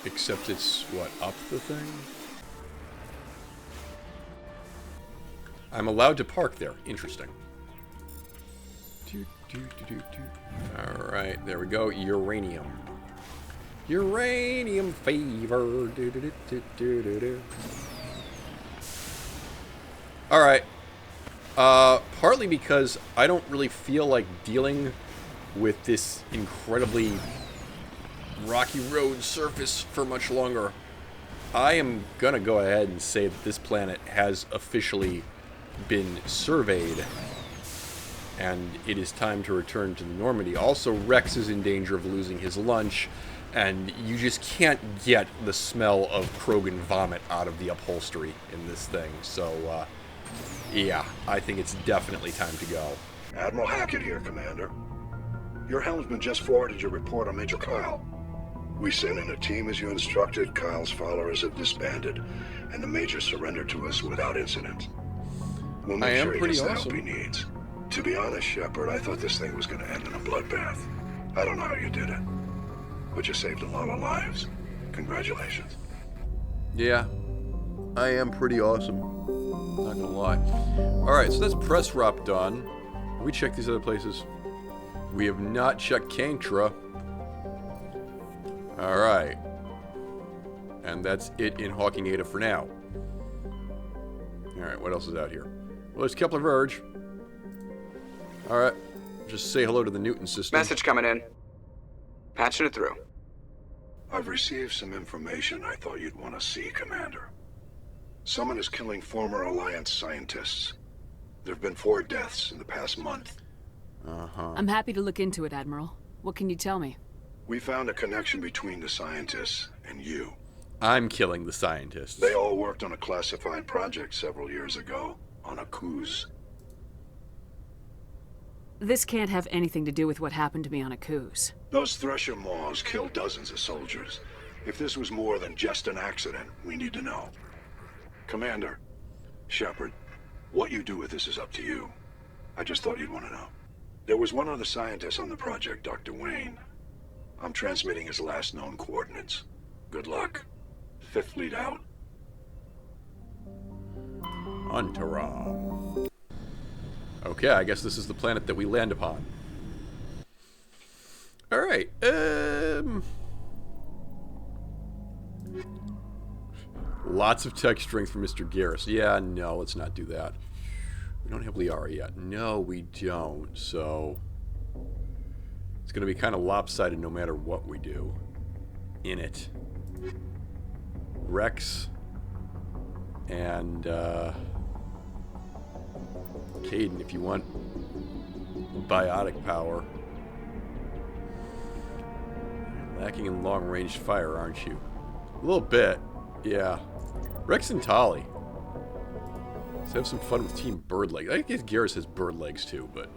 Except it's, what, up the thing? I'm allowed to park there. Interesting. Alright, there we go. Uranium. Uranium fever. Alright. Partly because I don't really feel like dealing with this incredibly rocky road surface for much longer. I am gonna go ahead and say that this planet has officially been surveyed, and it is time to return to the Normandy. Also, Rex is in danger of losing his lunch, and you just can't get the smell of Krogan vomit out of the upholstery in this thing. So, yeah, I think it's definitely time to go. Admiral Hackett here, Commander. Your helmsman just forwarded your report on Major Kyle. We sent in a team as you instructed. Kyle's followers have disbanded, and the Major surrendered to us without incident. We'll make sure he gets the help he needs. To be honest, Shepard, I thought this thing was going to end in a bloodbath. I don't know how you did it, but you saved a lot of lives. Congratulations. Yeah, I am pretty awesome. Not gonna lie. Alright, so that's press ROP done. Have we checked these other places? We have not checked Kantra. Alright. And that's it in Hawking Ada for now. Alright, what else is out here? Well, there's Kepler Verge. Alright. Just say hello to the Newton system. Message coming in. Patching it through. I've received some information I thought you'd want to see, Commander. Someone is killing former Alliance scientists. There have been 4 deaths in the past month. I'm happy to look into it, Admiral. What can you tell me? We found a connection between the scientists and you. I'm killing the scientists. They all worked on a classified project several years ago, on a cruise. This can't have anything to do with what happened to me on a cruise. Those Thresher Maws killed dozens of soldiers. If this was more than just an accident, we need to know. Commander, Shepard, what you do with this is up to you. I just thought you'd want to know. There was one other scientist on the project, Dr. Wayne. I'm transmitting his last known coordinates. Good luck. 5th Fleet out. Antaram. Okay, I guess this is the planet that we land upon. Alright, lots of tech strength for Mr. Garrus. Yeah, no, let's not do that. We don't have Liara yet. No, we don't, so... It's gonna be kind of lopsided no matter what we do. In it. Rex... and, Caden, if you want biotic power. You're lacking in long-range fire, aren't you? A little bit, yeah. Rex and Tali. Let's have some fun with Team Bird Legs. I guess Garrus has bird legs too, but...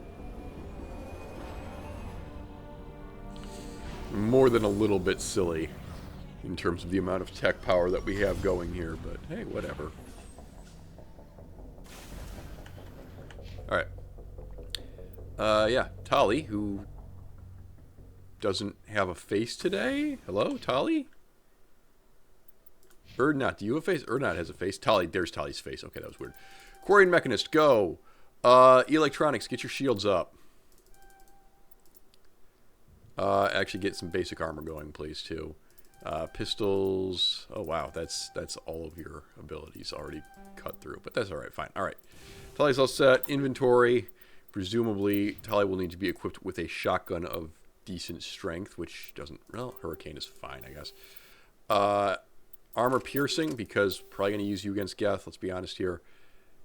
more than a little bit silly in terms of the amount of tech power that we have going here, but hey, whatever. Alright. Yeah, Tali, who doesn't have a face today. Hello, Tali? Erdnot, do you have a face? Erdnot has a face. Tali, there's Tali's face. Okay, that was weird. Quarian Mechanist, go. Electronics, get your shields up. Actually get some basic armor going, please, too. Pistols. Oh, wow, that's all of your abilities already cut through, but that's alright, fine. Alright. Tali's all set. Inventory. Presumably, Tali will need to be equipped with a shotgun of decent strength, which doesn't... well, Hurricane is fine, I guess. Armor piercing, because probably going to use you against Geth, let's be honest here.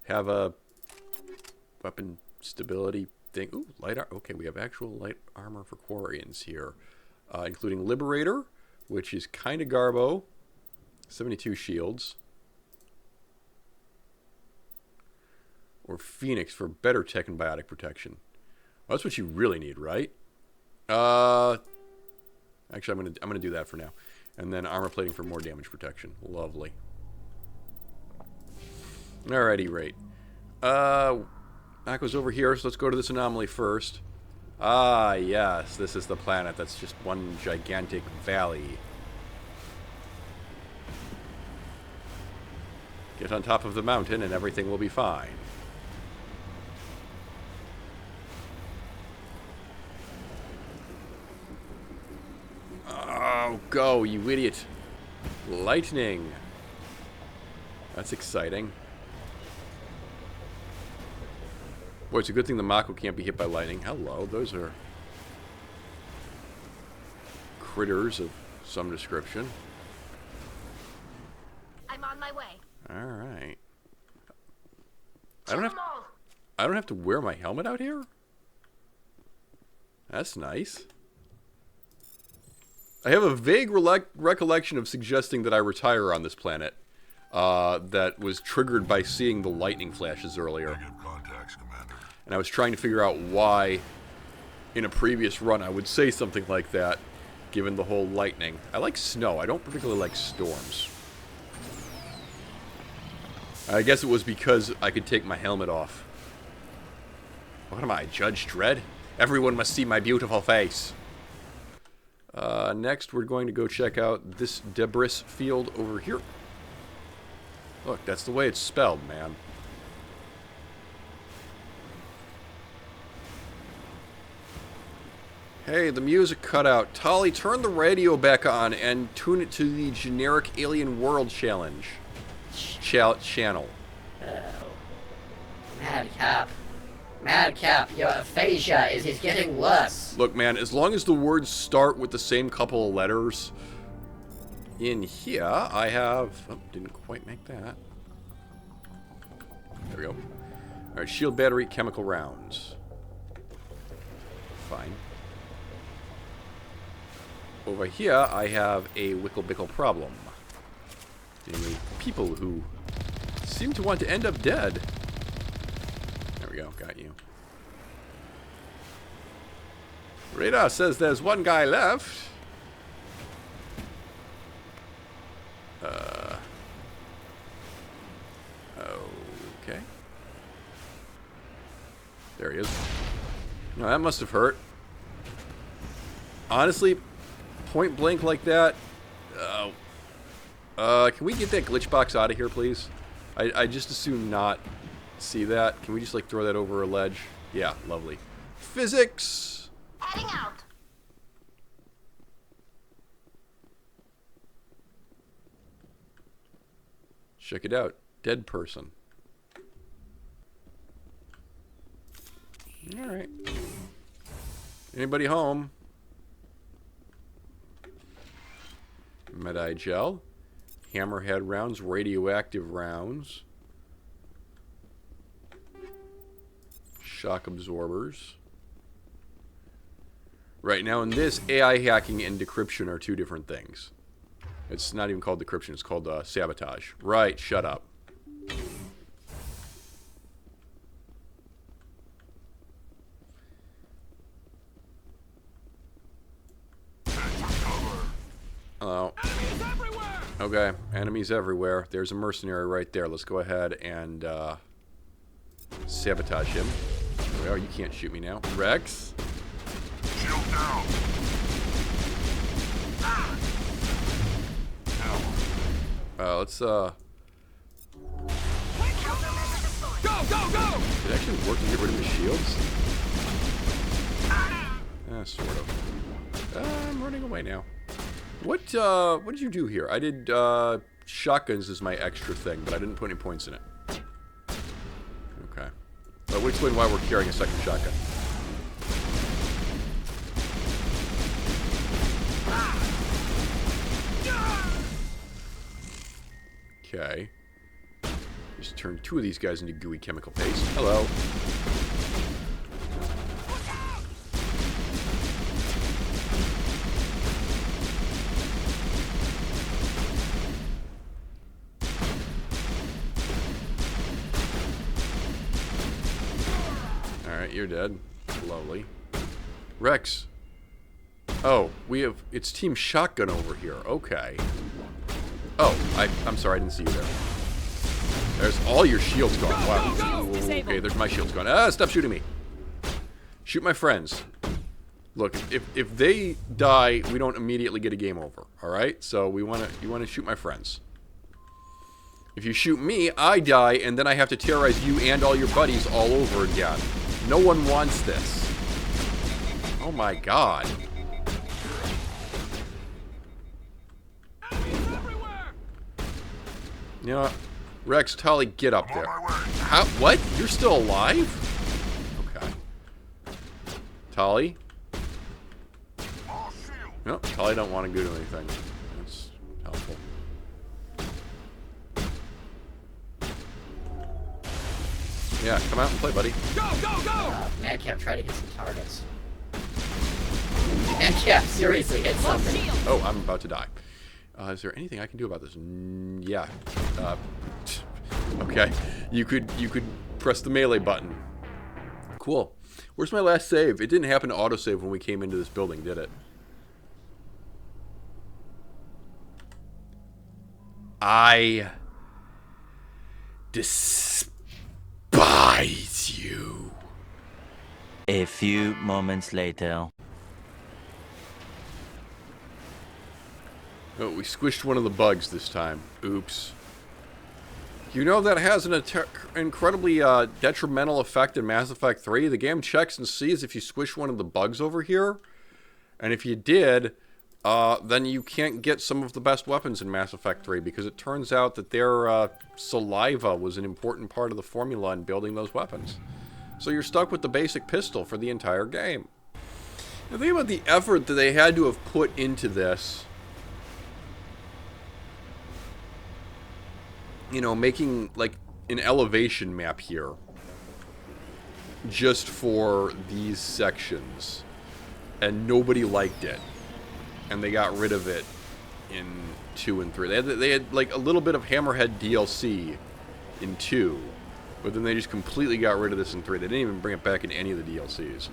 Have a weapon stability thing. Ooh, light armor. Okay, we have actual light armor for Quarians here. Including Liberator, which is kind of garbo. 72 shields. Or Phoenix for better tech and biotic protection. Well, that's what you really need, right? Actually, I'm gonna do that for now. And then armor plating for more damage protection. Lovely. Alrighty, right. Aqua's over here, so let's go to this anomaly first. Ah, yes, this is the planet that's just one gigantic valley. Get on top of the mountain and everything will be fine. Oh, go, you idiot. Lightning. That's exciting. Boy, it's a good thing the Mako can't be hit by lightning. Hello, those are critters of some description. I'm on my way. Alright. I don't have to wear my helmet out here? That's nice. I have a vague recollection of suggesting that I retire on this planet. That was triggered by seeing the lightning flashes earlier. And I was trying to figure out why, in a previous run, I would say something like that, given the whole lightning. I like snow. I don't particularly like storms. I guess it was because I could take my helmet off. What am I, Judge Dredd? Everyone must see my beautiful face. Next, we're going to go check out this debris field over here. Look, that's the way it's spelled, man. Hey, the music cut out. Tolly, turn the radio back on and tune it to the generic Alien World Challenge channel. Madcap, your aphasia is getting worse. Look, man, as long as the words start with the same couple of letters. In here, I have... Oh, didn't quite make that. There we go. Alright, shield battery, chemical rounds. Fine. Over here, I have a wickle-bickle problem. Namely, people who seem to want to end up dead. There we go, got you. Radar says there's one guy left. Okay. There he is. No, that must have hurt. Honestly, point blank like that. Can we get that glitch box out of here, please? I just assume not see that. Can we just like throw that over a ledge? Yeah, lovely. Physics. Heading out. Check it out. Dead person. Alright. Anybody home? Medi gel. Hammerhead rounds. Radioactive rounds. Shock absorbers. Right, now in this, AI hacking and decryption are two different things. It's not even called decryption, it's called sabotage. Right, shut up. Hello. Okay, enemies everywhere. There's a mercenary right there. Let's go ahead and sabotage him. Well, you can't shoot me now. Rex? Shield down. Let's Go, Did it actually work to get rid of the shields? Sort of. I'm running away now. What did you do here? I did, shotguns as my extra thing, but I didn't put any points in it. Okay. But we'll explain why we're carrying a second shotgun. Okay. Just turn two of these guys into gooey chemical paste. Hello. Alright, you're dead. Lovely. Rex. Oh, we have... It's Team Shotgun over here. Okay. Oh, I'm sorry, I didn't see you there. There's all your shields gone. Wow. Okay, there's my shields gone. Ah, stop shooting me. Shoot my friends. Look, if they die, we don't immediately get a game over. Alright? So you wanna shoot my friends. If you shoot me, I die, and then I have to terrorize you and all your buddies all over again. No one wants this. Oh my god. You know what? Rex, Tully, get up there. How? What? You're still alive? Okay. Tully? No, Tully don't want to do anything. That's helpful. Yeah, come out and play, buddy. Go, go, go! Madcap, try to hit some targets. Madcap, seriously, hit something. Oh, I'm about to die. Is there anything I can do about this? Yeah. Okay. You could press the melee button. Cool. Where's my last save? It didn't happen to autosave when we came into this building, did it? I despise you. A few moments later. Oh, we squished one of the bugs this time. Oops. You know that has an incredibly detrimental effect in Mass Effect 3? The game checks and sees if you squish one of the bugs over here. And if you did, then you can't get some of the best weapons in Mass Effect 3, because it turns out that their saliva was an important part of the formula in building those weapons. So you're stuck with the basic pistol for the entire game. Now think about the effort that they had to have put into this. You know, making like an elevation map here just for these sections, and nobody liked it, and they got rid of it in 2 and 3. They had like a little bit of Hammerhead DLC in 2, but then they just completely got rid of this in 3. They didn't even bring it back in any of the DLCs.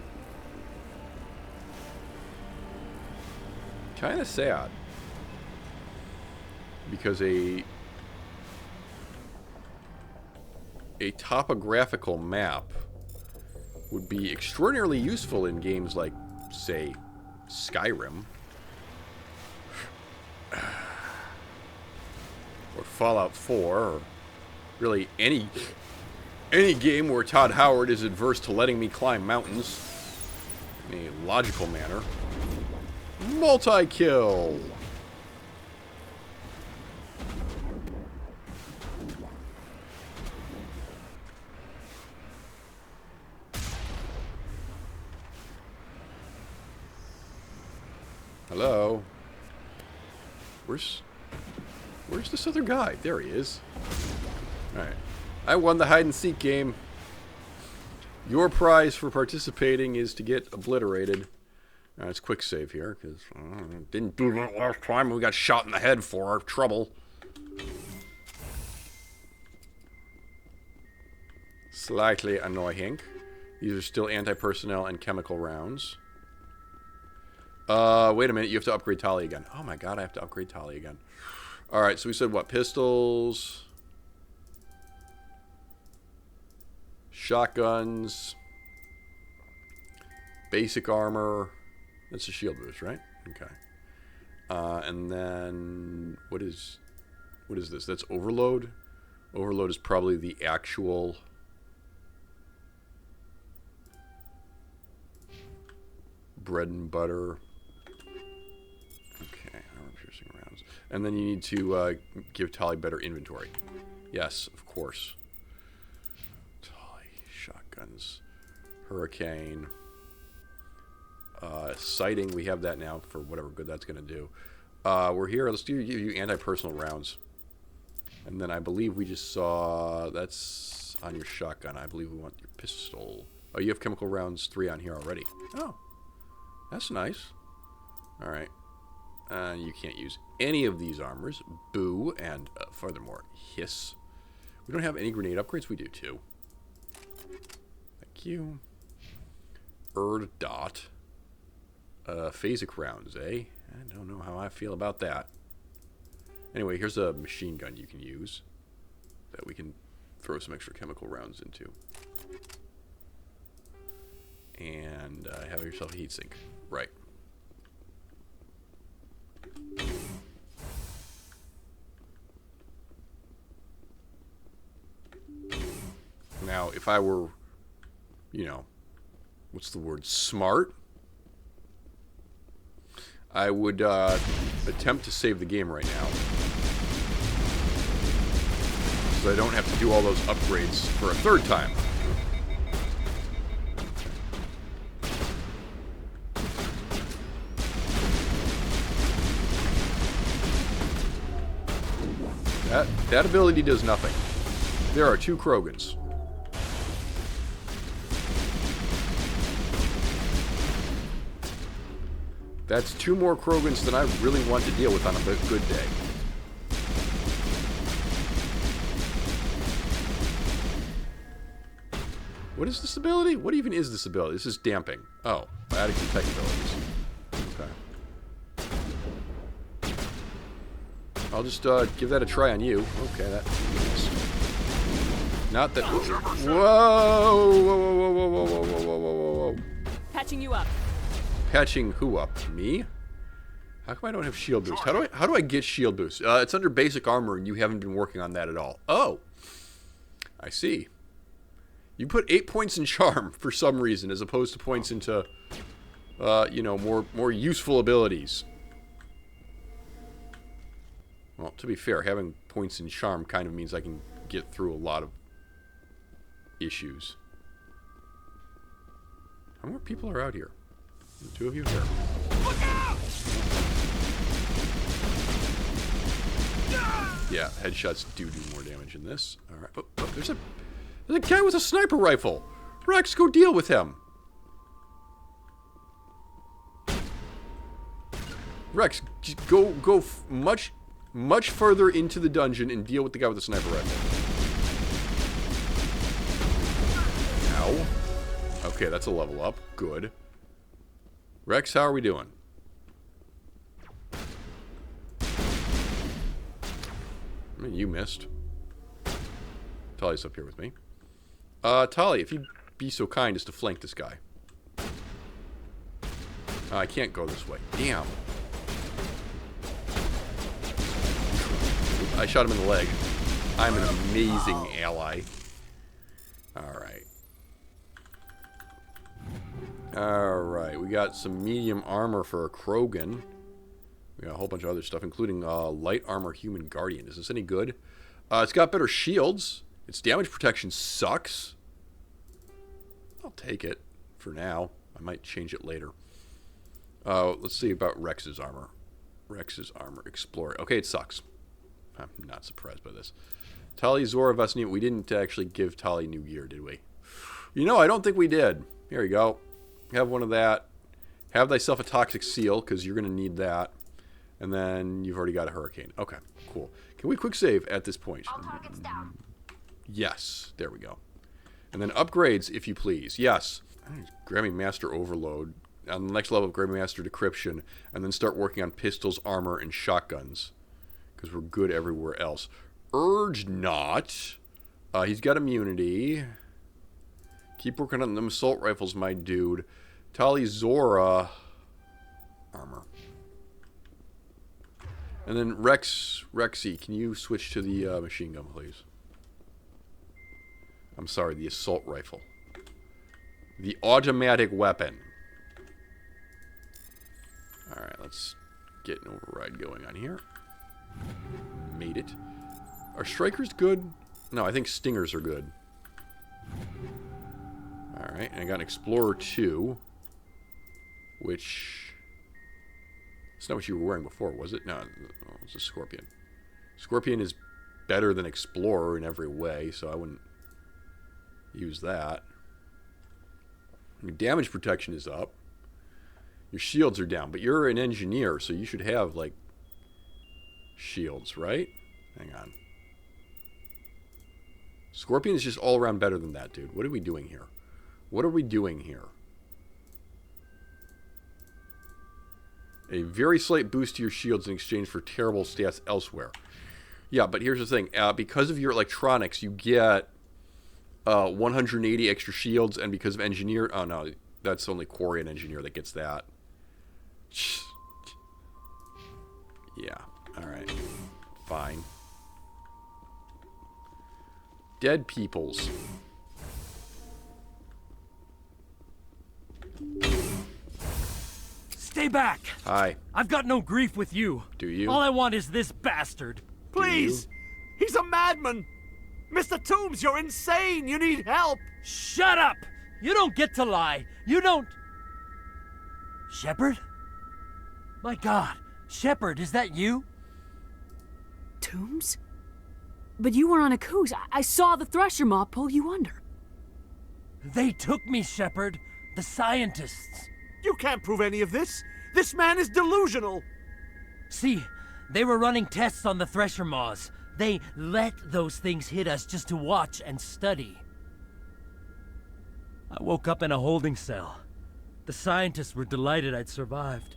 Kind of sad, because a topographical map would be extraordinarily useful in games like, say, Skyrim or Fallout 4, or really any game where Todd Howard is adverse to letting me climb mountains in a logical manner. Multi-kill! Hello? Where's this other guy? There he is. Alright. I won the hide-and-seek game. Your prize for participating is to get obliterated. Let's quick save here, because didn't do that last time. We got shot in the head for our trouble. Slightly annoying. These are still anti-personnel and chemical rounds. Wait a minute. You have to upgrade Tali again. Oh my god, I have to upgrade Tali again. Alright, so we said what? Pistols. Shotguns. Basic armor. That's a shield boost, right? Okay. And then what is this? That's overload. Overload is probably the actual bread and butter. Okay, armor piercing rounds. And then you need to give Tali better inventory. Yes, of course. Tali, shotguns, hurricane. Sighting, we have that now for whatever good that's going to do. We're here. Let's give you anti-personal rounds. And then I believe we just saw... That's on your shotgun. I believe we want your pistol. Oh, you have chemical rounds 3 on here already. Oh. That's nice. Alright. You can't use any of these armors. Boo. And furthermore, hiss. We don't have any grenade upgrades. We do too. Thank you. Dot. Phasic rounds, eh? I don't know how I feel about that. Anyway, here's a machine gun you can use that we can throw some extra chemical rounds into. And have yourself a heatsink. Right. Now, if I were, you know, what's the word? Smart? I would attempt to save the game right now, so I don't have to do all those upgrades for a third time. That ability does nothing. There are 2 Krogans. That's 2 more Krogans than I really want to deal with on a good day. What is this ability? What even is this ability? This is damping. Oh, adding some tech abilities. Okay. I'll just give that a try on you. Okay, that... Not that... Whoa! Whoa, whoa, whoa, whoa, whoa, whoa, whoa, whoa, whoa, whoa. Patching you up. Patching who up? Me? How come I don't have shield boost? How do I get shield boost? It's under basic armor, and you haven't been working on that at all. Oh, I see. You put 8 points in charm for some reason, as opposed to points into you know, more useful abilities. Well, to be fair, having points in charm kind of means I can get through a lot of issues. How many people are out here? The two of you here. Look out! Yeah, headshots do more damage in this. All right. Oh, there's a guy with a sniper rifle. Rex, go deal with him. Rex, just go much further into the dungeon and deal with the guy with the sniper rifle. Ow. Okay, that's a level up. Good. Rex, how are we doing? I mean, you missed. Tali's up here with me. Tali, if you'd be so kind as to flank this guy. I can't go this way. Damn. I shot him in the leg. I'm an amazing ally. Alright. Alright, we got some medium armor for a Krogan. We got a whole bunch of other stuff, including light armor human guardian. Is this any good? It's got better shields. Its damage protection sucks. I'll take it for now. I might change it later. Let's see about Rex's armor. Rex's armor. Explorer. Okay, it sucks. I'm not surprised by this. Tali, Zora, Vesni. We didn't actually give Tali new gear, did we? You know, I don't think we did. Here you go. Have one of that. Have thyself a toxic seal, because you're going to need that. And then you've already got a hurricane. Okay, cool. Can we quick save at this point? All targets down. Yes, there we go. And then upgrades, if you please. Yes. Grabbing Master Overload. On the next level, grabbing Master Decryption. And then start working on pistols, armor, and shotguns. Because we're good everywhere else. Urge not. He's got immunity. Keep working on them assault rifles, my dude. Tali Zora. Armor. And then Rexy, can you switch to the machine gun, please? I'm sorry, the assault rifle. The automatic weapon. Alright, let's get an override going on here. Made it. Are strikers good? No, I think stingers are good. Alright, and I got an Explorer 2. Which... It's not what you were wearing before, was it? No, it's a Scorpion. Scorpion is better than Explorer in every way, so I wouldn't use that. Your damage protection is up. Your shields are down, but you're an engineer, so you should have, like, shields, right? Hang on. Scorpion is just all around better than that, dude. What are we doing here? What are we doing here? A very slight boost to your shields in exchange for terrible stats elsewhere. Yeah, but here's the thing. Because of your electronics, you get 180 extra shields, and because of engineer... Oh, no. That's only Quarry and Engineer that gets that. Yeah. Alright. Fine. Dead peoples. Stay back! Hi. I've got no grief with you. Do you? All I want is this bastard. Please! He's a madman! Mr. Toombs, you're insane! You need help! Shut up! You don't get to lie. You don't... Shepard? My God. Shepard, is that you? Toombs? But you were on a cruise. I saw the Thresher mob pull you under. They took me, Shepard. The scientists. You can't prove any of this. This man is delusional. See, they were running tests on the Thresher Maws. They let those things hit us just to watch and study. I woke up in a holding cell. The scientists were delighted I'd survived.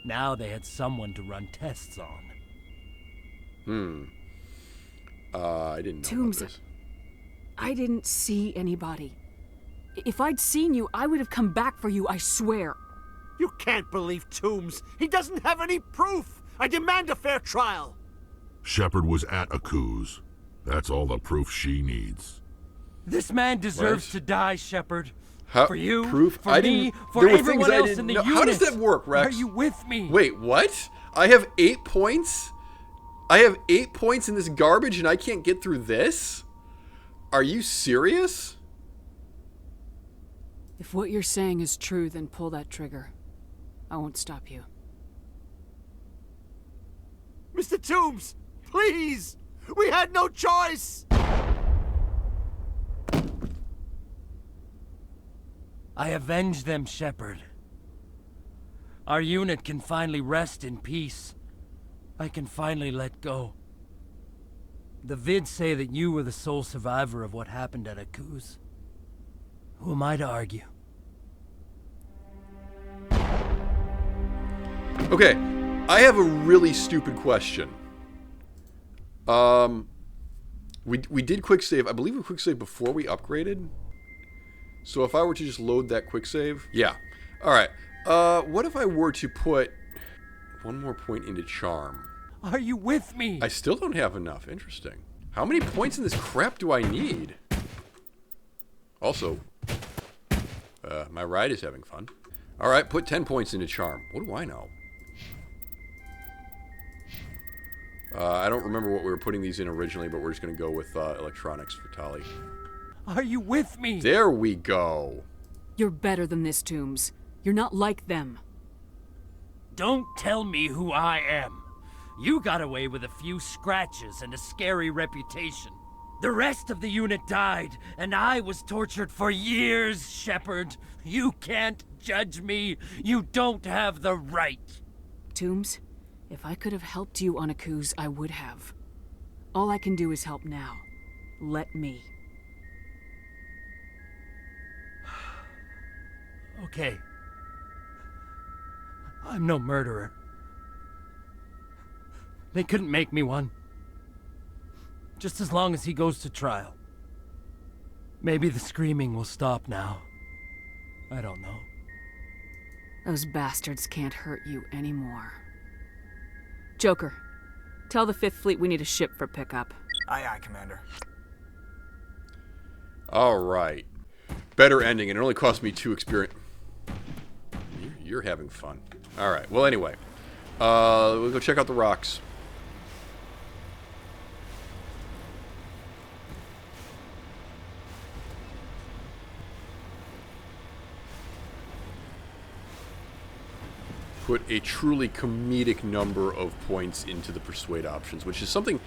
Now they had someone to run tests on. I didn't know Toombs, about this. I didn't see anybody. If I'd seen you, I would have come back for you, I swear. You can't believe Toombs. He doesn't have any proof. I demand a fair trial. Shepard was at Aku's. That's all the proof she needs. This man deserves to die, Shepard. For you, proof? for I me, didn't, for there were everyone things I else didn't in the know. unit. How does that work, Rex? Are you with me? Wait, what? I have 8 points? I have 8 points in this garbage and I can't get through this? Are you serious? If what you're saying is true, then pull that trigger. I won't stop you. Mr. Toombs, please! We had no choice! I avenged them, Shepard. Our unit can finally rest in peace. I can finally let go. The vids say that you were the sole survivor of what happened at Akuz. Who am I to argue? Okay, I have a really stupid question. We did quick save. I believe we quick save before we upgraded. So if I were to just load that quick save, yeah. All right. What if I were to put one more point into charm? Are you with me? I still don't have enough. Interesting. How many points in this crap do I need? Also, my ride is having fun. All right, put 10 points into charm. What do I know? I don't remember what we were putting these in originally, but we're just going to go with electronics for Tali. Are you with me? There we go. You're better than this, Toombs. You're not like them. Don't tell me who I am. You got away with a few scratches and a scary reputation. The rest of the unit died, and I was tortured for years, Shepard. You can't judge me. You don't have the right. Toombs, if I could have helped you on Akuz, I would have. All I can do is help now. Let me. Okay. I'm no murderer. They couldn't make me one. Just as long as he goes to trial. Maybe the screaming will stop now. I don't know. Those bastards can't hurt you anymore. Joker, tell the 5th Fleet we need a ship for pickup. Aye, aye, Commander. All right. Better ending, and it only cost me 2 experience. You're having fun. All right. Well, anyway. We'll go check out the rocks. Put a truly comedic number of points into the persuade options, which is something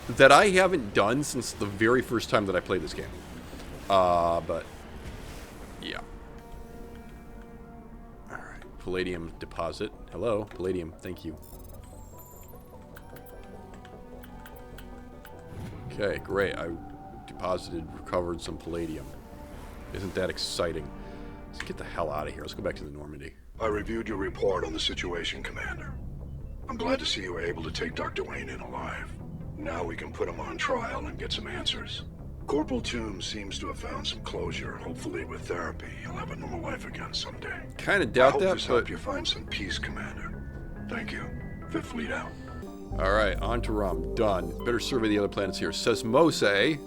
that I haven't done since the very first time that I played this game. But yeah. All right, palladium deposit. Hello, palladium. Thank you. Okay, great. I recovered some palladium. Isn't that exciting? Let's get the hell out of here. Let's go back to the Normandy. I reviewed your report on the situation, Commander. I'm glad to see you were able to take Dr. Wayne in alive. Now we can put him on trial and get some answers. Corporal Toombs seems to have found some closure. Hopefully with therapy, he'll have a normal life again someday. Kind of doubt I hope that, this but... helped you find some peace, Commander. Thank you. 5th Fleet out. All right, on to Rum. Done. Better survey the other planets here. Sesmose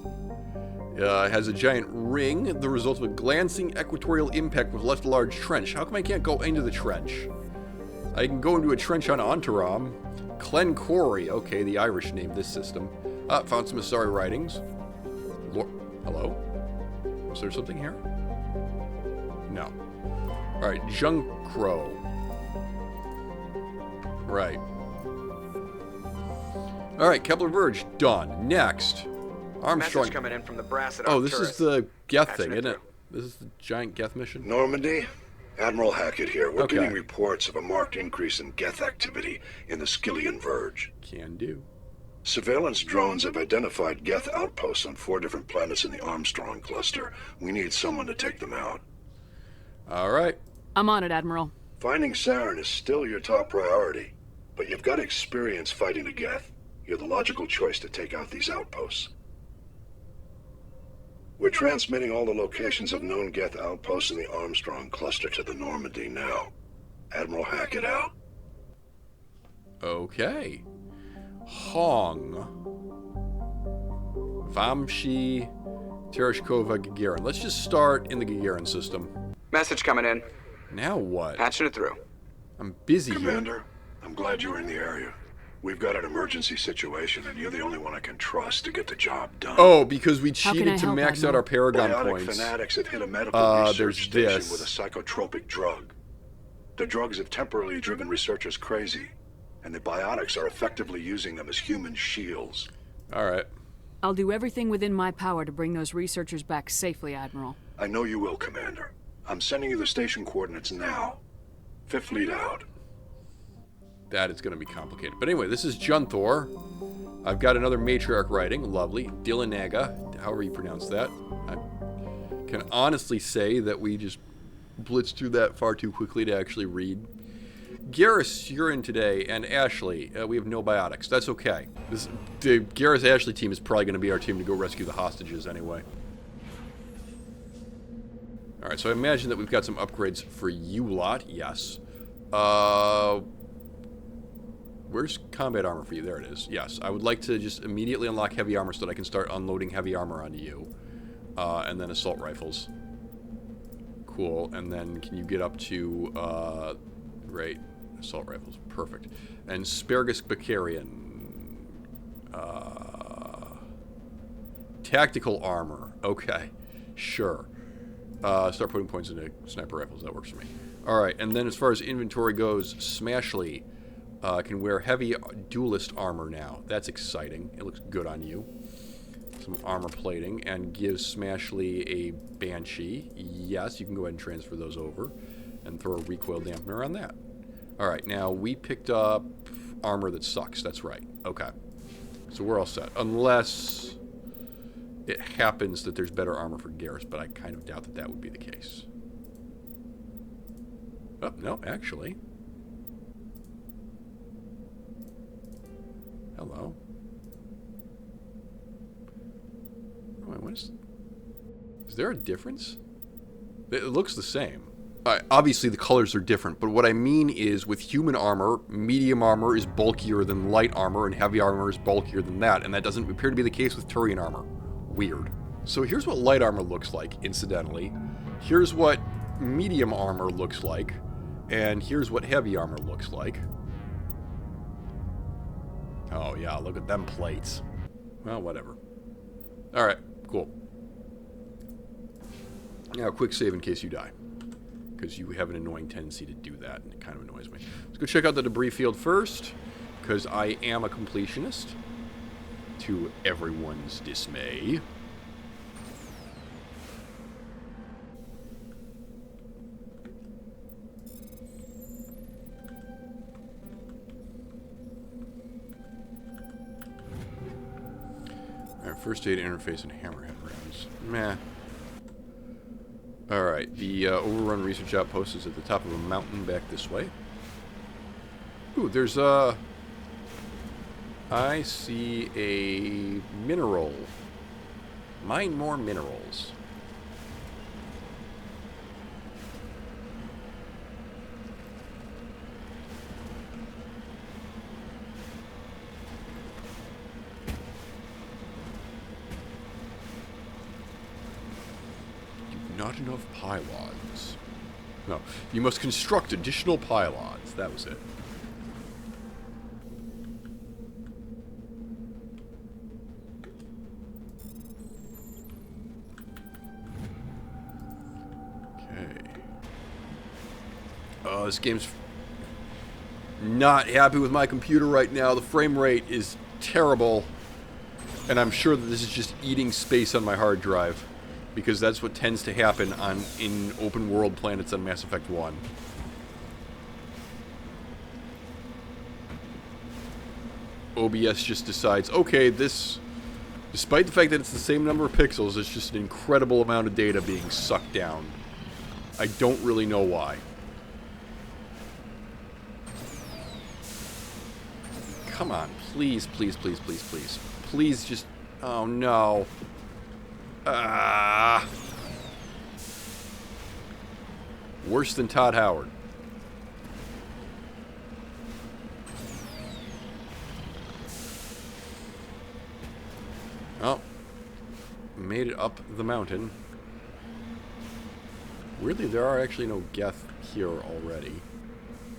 has a giant ring, the result of a glancing equatorial impact with left a large trench. How come I can't go into the trench? I can go into a trench on Ontaram. Clencori, okay, the Irish named this system. Found some Asari writings. Hello? Was there something here? No. Alright, Junkro. Right. Alright, Kepler Verge, done. Next. Armstrong. Message coming in from the brass at Oh, this Arcturus. is the Geth thing, Patching it isn't it? through. This is the giant Geth mission? Normandy, Admiral Hackett here. We're Okay. getting reports of a marked increase in Geth activity in the Skillian Verge. Can do. Surveillance drones have identified Geth outposts on 4 different planets in the Armstrong cluster. We need someone to take them out. All right. I'm on it, Admiral. Finding Saren is still your top priority, but you've got experience fighting the Geth. You're the logical choice to take out these outposts. We're transmitting all the locations of known Geth outposts in the Armstrong cluster to the Normandy now. Admiral Hackett out. Okay. Hong. Vamshi Tereshkova, Gagarin. Let's just start in the Gagarin system. Message coming in. Now what? Patching it through. I'm busy Commander, here. I'm glad you're in the area. We've got an emergency situation, and you're the only one I can trust to get the job done. Oh, because we cheated to max out our Paragon Biotic points. fanatics have hit a medical research there's station this. with a psychotropic drug. The drugs have temporarily driven researchers crazy, and the biotics are effectively using them as human shields. All right. I'll do everything within my power to bring those researchers back safely, Admiral. I know you will, Commander. I'm sending you the station coordinates now. Fifth lead out. That is going to be complicated. But anyway, this is Junthor. I've got another matriarch writing. Lovely. Dilanaga, however you pronounce that. I can honestly say that we just blitzed through that far too quickly to actually read. Garrus, you're in today, and Ashley, we have no biotics. That's okay. The Garrus-Ashley team is probably going to be our team to go rescue the hostages anyway. Alright, so I imagine that we've got some upgrades for you lot. Yes. Where's combat armor for you? There it is. Yes, I would like to just immediately unlock heavy armor so that I can start unloading heavy armor onto you. And then assault rifles. Cool. And then can you get up to, right, assault rifles. Perfect. And Spargus Bakarian. Tactical armor. Okay. Sure. Start putting points into sniper rifles. That works for me. Alright, and then as far as inventory goes, Smashley can wear heavy duelist armor now. That's exciting. It looks good on you. Some armor plating, and gives Smashley a Banshee. Yes, you can go ahead and transfer those over and throw a recoil dampener on that. Alright, now we picked up armor that sucks. That's right. Okay. So we're all set. Unless it happens that there's better armor for Garrus, but I kind of doubt that that would be the case. Oh, no, actually. Hello. Oh, wait, what is there a difference? It looks the same. Obviously, the colors are different, but what I mean is with human armor, medium armor is bulkier than light armor, and heavy armor is bulkier than that, and that doesn't appear to be the case with Turian armor. Weird. So here's what light armor looks like, incidentally. Here's what medium armor looks like, and here's what heavy armor looks like. Oh yeah, look at them plates. Well, whatever. Alright, cool. Now, quick save in case you die. Because you have an annoying tendency to do that, and it kind of annoys me. Let's go check out the debris field first, because I am a completionist. To everyone's dismay. Alright, first aid interface and hammerhead rounds. Meh. Alright, the Overrun Research Outpost is at the top of a mountain back this way. Ooh, there's I see a mineral. Mine more minerals. Not enough pylons. No, you must construct additional pylons. That was it. This game's not happy with my computer right now. The frame rate is terrible. And I'm sure that this is just eating space on my hard drive. Because that's what tends to happen in open world planets on Mass Effect 1. OBS just decides, okay, this, despite the fact that it's the same number of pixels, it's just an incredible amount of data being sucked down. I don't really know why. Come on, please, please, please, please, please. Please just... Oh, no. Worse than Todd Howard. Oh. made it up the mountain. Weirdly, there are actually no Geth here already.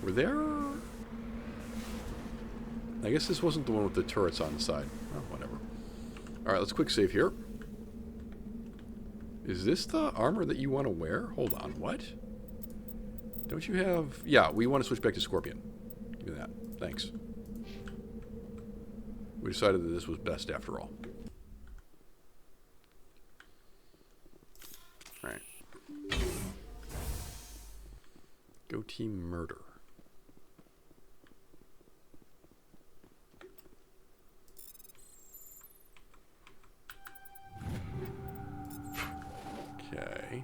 Were there? I guess this wasn't the one with the turrets on the side. Oh, whatever. Alright, let's quick save here. Is this the armor that you want to wear? Hold on, what? Don't you have... Yeah, we want to switch back to Scorpion. Give me that. Thanks. We decided that this was best after all. Alright. Go team murder. Okay.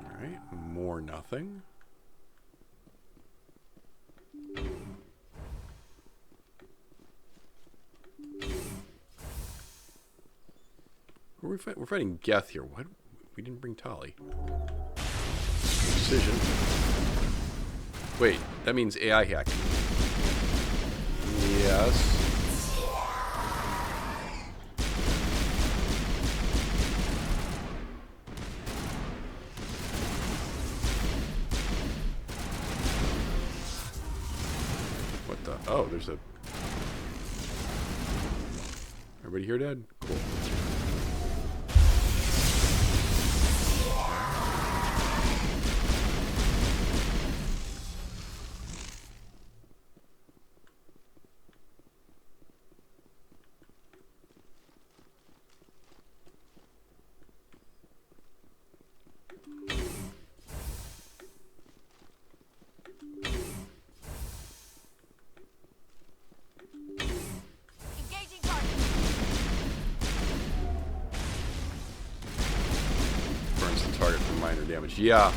Alright, more nothing. We're fighting Geth here. What? We didn't bring Tali. Precision. Wait, that means AI hacking. Yes. What the? Oh, there's a... Everybody here dead? Cool. Damage. Yeah.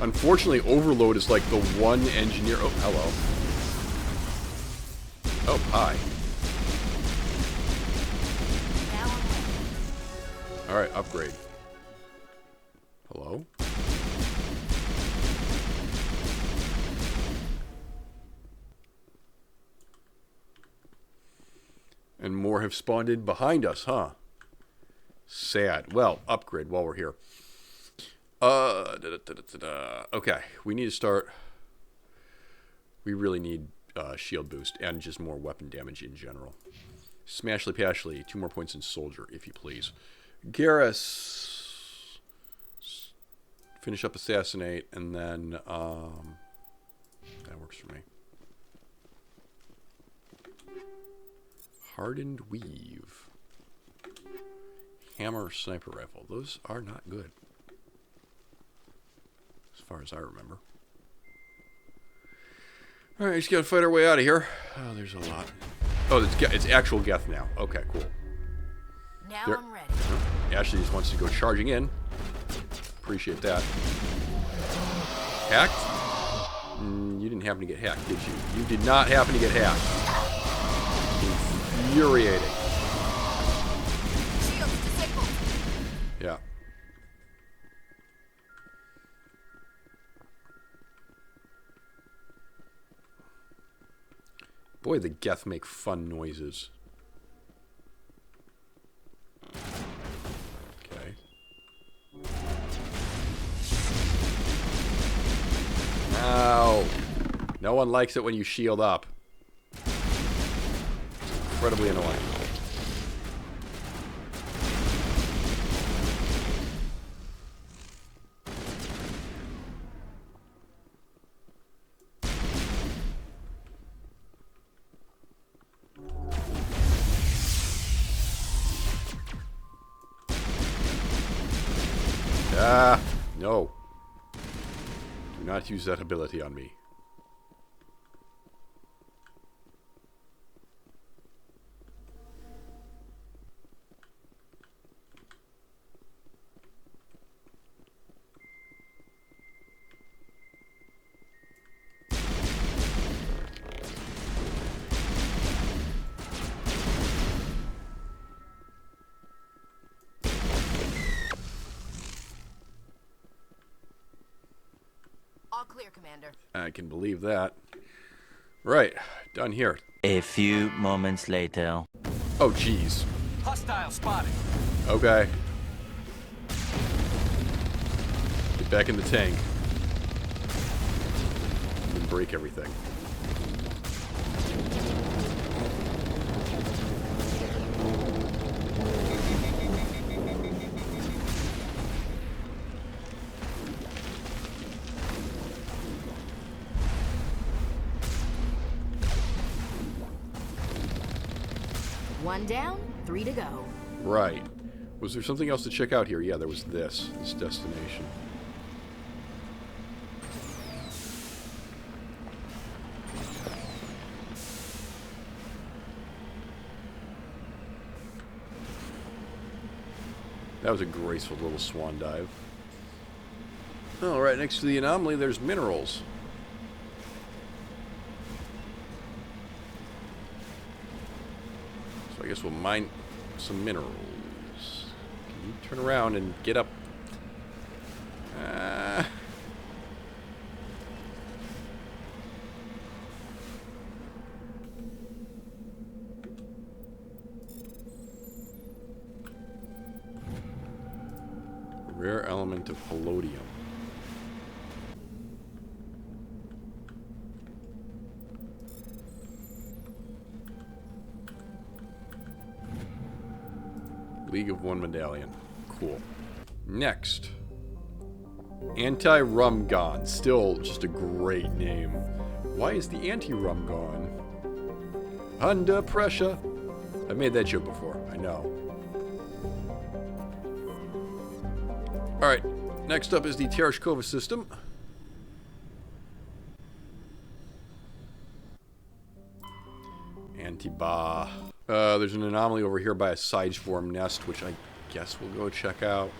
Unfortunately, Overload is like the one engineer... Oh, hello. Oh, hi. Alright, upgrade. Hello? And more have spawned in behind us, huh? Sad. Well, upgrade while we're here. Okay, we need to start. We really need shield boost and just more weapon damage in general. Smashly Pashley, 2 more points in Soldier, if you please. Garrus, finish up Assassinate, and then that works for me. Hardened Weave, Hammer Sniper Rifle. Those are not good. As far as I remember. Alright, just gotta fight our way out of here. Oh, there's a lot. Oh, it's actual Geth now. Okay, cool. Now I'm ready. Ashley just wants to go charging in. Appreciate that. Hacked? You didn't happen to get hacked, did you? You did not happen to get hacked. Infuriating. Shields disabled. Yeah. Boy, the Geth make fun noises. Okay. Ow. No one likes it when you shield up. It's incredibly annoying. Ah, no. Do not use that ability on me. clear, Commander. I can believe that. Right, done here. A few moments later. Oh, jeez. Hostile spotted. Okay. Get back in the tank. And break everything. One down, 3 to go. Right. Was there something else to check out here? Yeah, there was this destination. That was a graceful little swan dive. Oh, right next to the anomaly, there's minerals. So I guess we'll mine some minerals. Can you turn around and get up? Rare element of palladium. League of One medallion. Cool. Next. Anti-rum gone. Still just a great name. Why is the anti-rum gone? Under pressure. I've made that joke before. I know. Alright. Next up is the Tereshkova system. Anti-ba. There's an anomaly over here by a side-swarm nest, which I guess we'll go check out.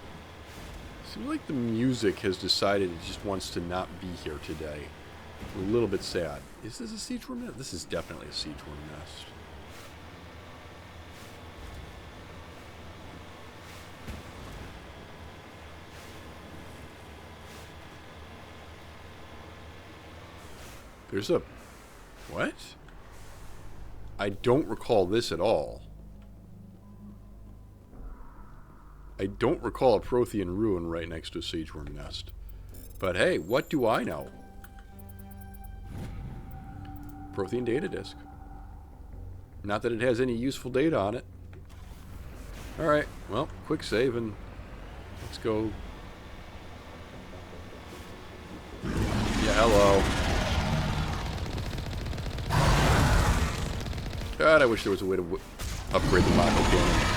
Seems like the music has decided it just wants to not be here today. I'm a little bit sad. Is this a siege-worm nest? This is definitely a siege-worm nest. There's a... What? I don't recall this at all. I don't recall a Prothean ruin right next to a siege-worm nest. But hey, what do I know? Prothean data disk. Not that it has any useful data on it. Alright, well, quick save and let's go. Yeah, hello. God, I wish there was a way to upgrade the Mako cannon.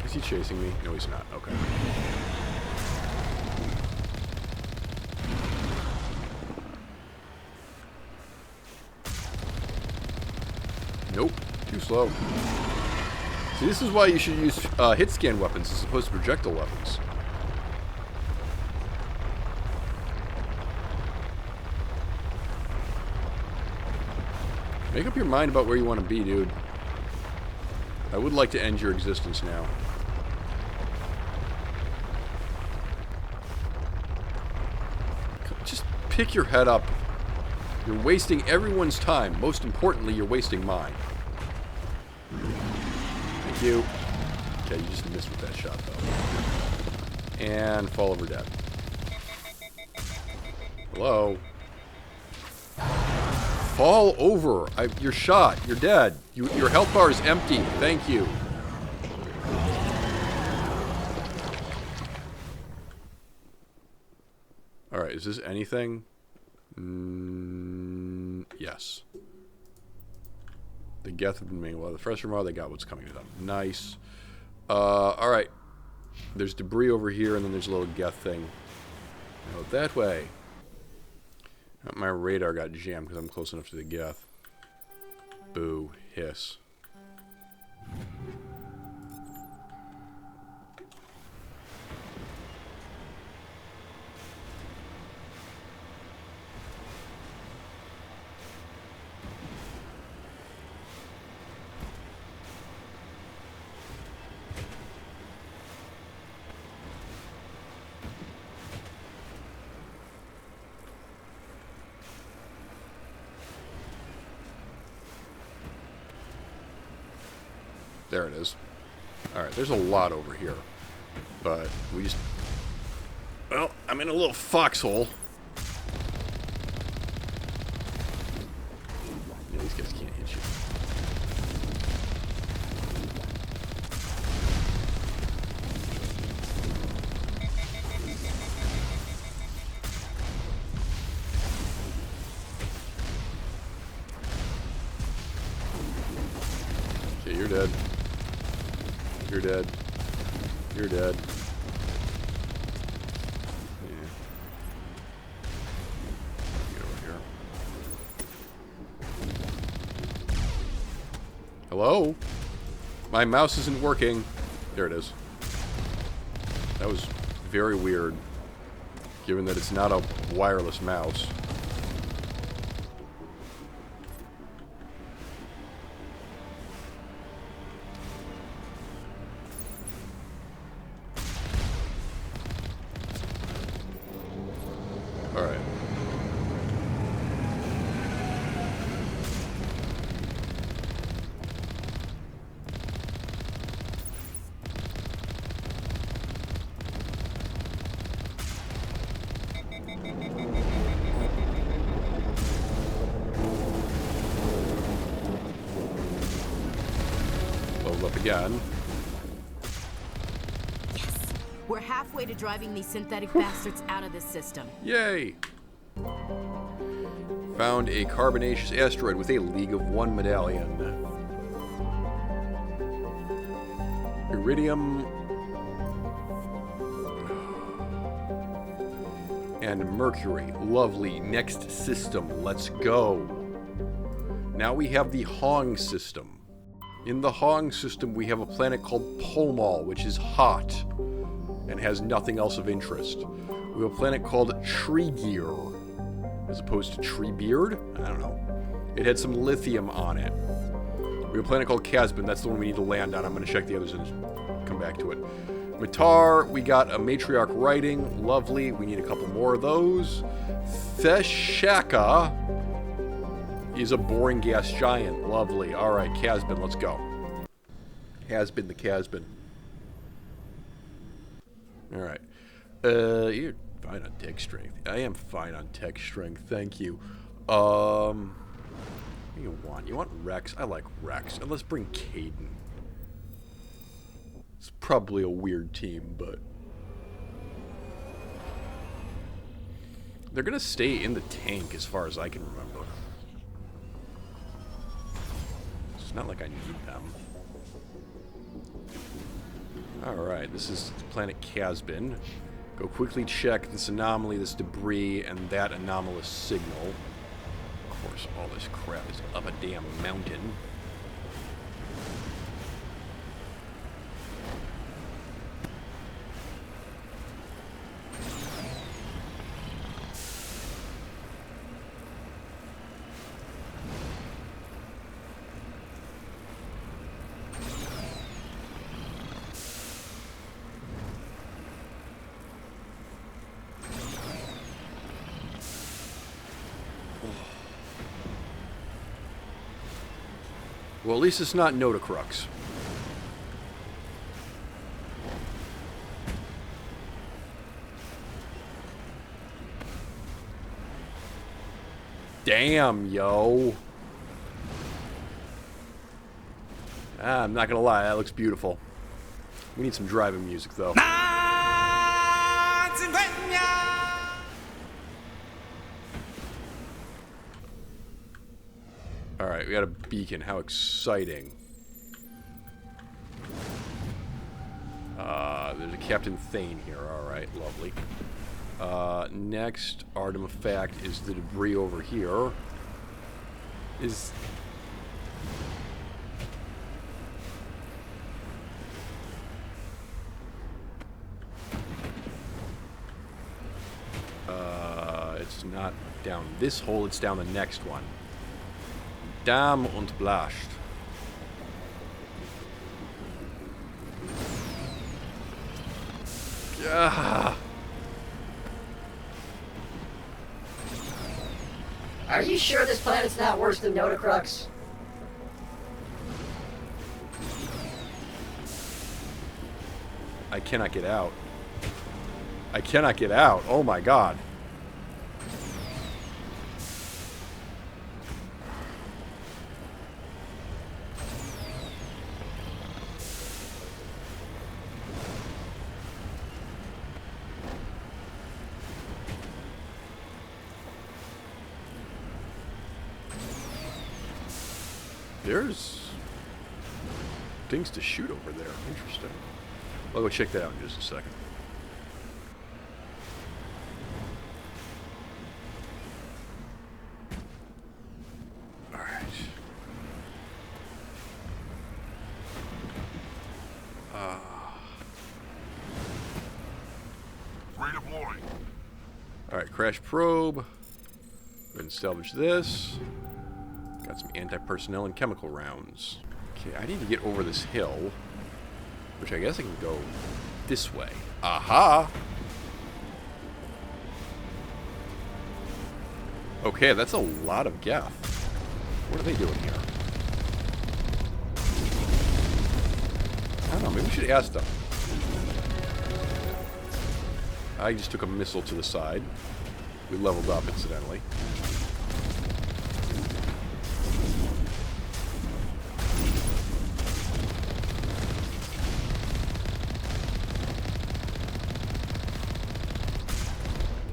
Is he chasing me? No, he's not. Okay. Nope, too slow. See, this is why you should use hit scan weapons as opposed to projectile weapons. Make up your mind about where you want to be, dude. I would like to end your existence now. Just pick your head up. You're wasting everyone's time. Most importantly, you're wasting mine. Thank you. Okay, you just missed with that shot, though. And fall over dead. Hello? Fall over. You're shot. You're dead. Your health bar is empty. Thank you. Alright, is this anything? Yes. The Geth have been made. Well, the fresh remote, they got what's coming to them. Nice. Alright. There's debris over here, and then there's a little Geth thing. Go that way. My radar got jammed because I'm close enough to the Geth. Boo. Hiss. There it is. Alright, there's a lot over here. But we just... Well, I'm in a little foxhole. Yeah, these guys can't hit you. Okay, you're dead. You're dead. You're dead. Yeah. Get over here. Hello? My mouse isn't working. There it is. That was very weird, given that it's not a wireless mouse. Alright. Load up again. We're halfway to driving these synthetic bastards out of this system. Yay! Found a carbonaceous asteroid with a League of One medallion. Iridium. And Mercury. Lovely. Next system. Let's go. Now we have the Hong system. In the Hong system, we have a planet called Pomol, which is hot and has nothing else of interest. We have a planet called Treegear, as opposed to Treebeard? I don't know. It had some lithium on it. We have a planet called Casbin. That's the one we need to land on. I'm going to check the others and come back to it. Matar, we got a matriarch writing. Lovely. We need a couple more of those. Theshaka is a boring gas giant. Lovely. Alright, Casbin, let's go. Has been the Casbin. Alright. You're fine on tech strength. I am fine on tech strength, thank you. What do you want? You want Rex? I like Rex. And let's bring Caden. It's probably a weird team, but... they're gonna stay in the tank as far as I can remember. It's not like I need them. Alright, this is planet Casbin. Go quickly check this anomaly, this debris, and that anomalous signal. Of course, all this crap is up a damn mountain. Well, at least it's not Notacrux. Damn, yo. I'm not gonna lie, that looks beautiful. We need some driving music, though. Alright, we got a beacon. How exciting. There's a Captain Thane here. Alright, lovely. Next artifact is the debris over here. Is... it's not down this hole, it's down the next one. Dam und Blascht. Ah. Are you sure this planet's not worse than Notacrux? I cannot get out. I cannot get out. Oh my god. There's things to shoot over there. Interesting. I'll go check that out in just a second. Alright. Redeploy. Alright, crash probe. Go ahead and salvage this. Got some anti-personnel and chemical rounds. Okay, I need to get over this hill, which I guess I can go this way. Aha! Okay, that's a lot of Geth. What are they doing here? I don't know, maybe we should ask them. I just took a missile to the side. We leveled up, incidentally.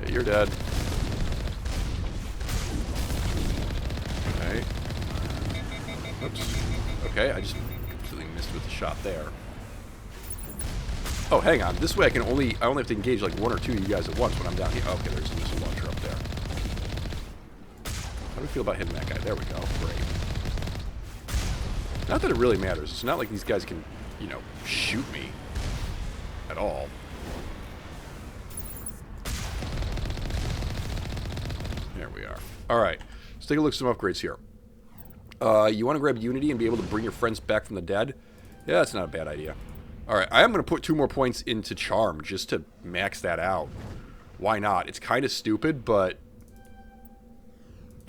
Okay, you're dead. Okay. Oops. Okay, I just completely missed with the shot there. Oh, hang on. This way I only have to engage like one or two of you guys at once when I'm down here. Okay, there's a missile launcher up there. How do we feel about hitting that guy? There we go. Great. Not that it really matters. It's not like these guys can, you know, shoot me at all. There we are. Alright. Let's take a look at some upgrades here. You want to grab Unity and be able to bring your friends back from the dead? Yeah, that's not a bad idea. Alright, I am going to put 2 more points into Charm just to max that out. Why not? It's kind of stupid, but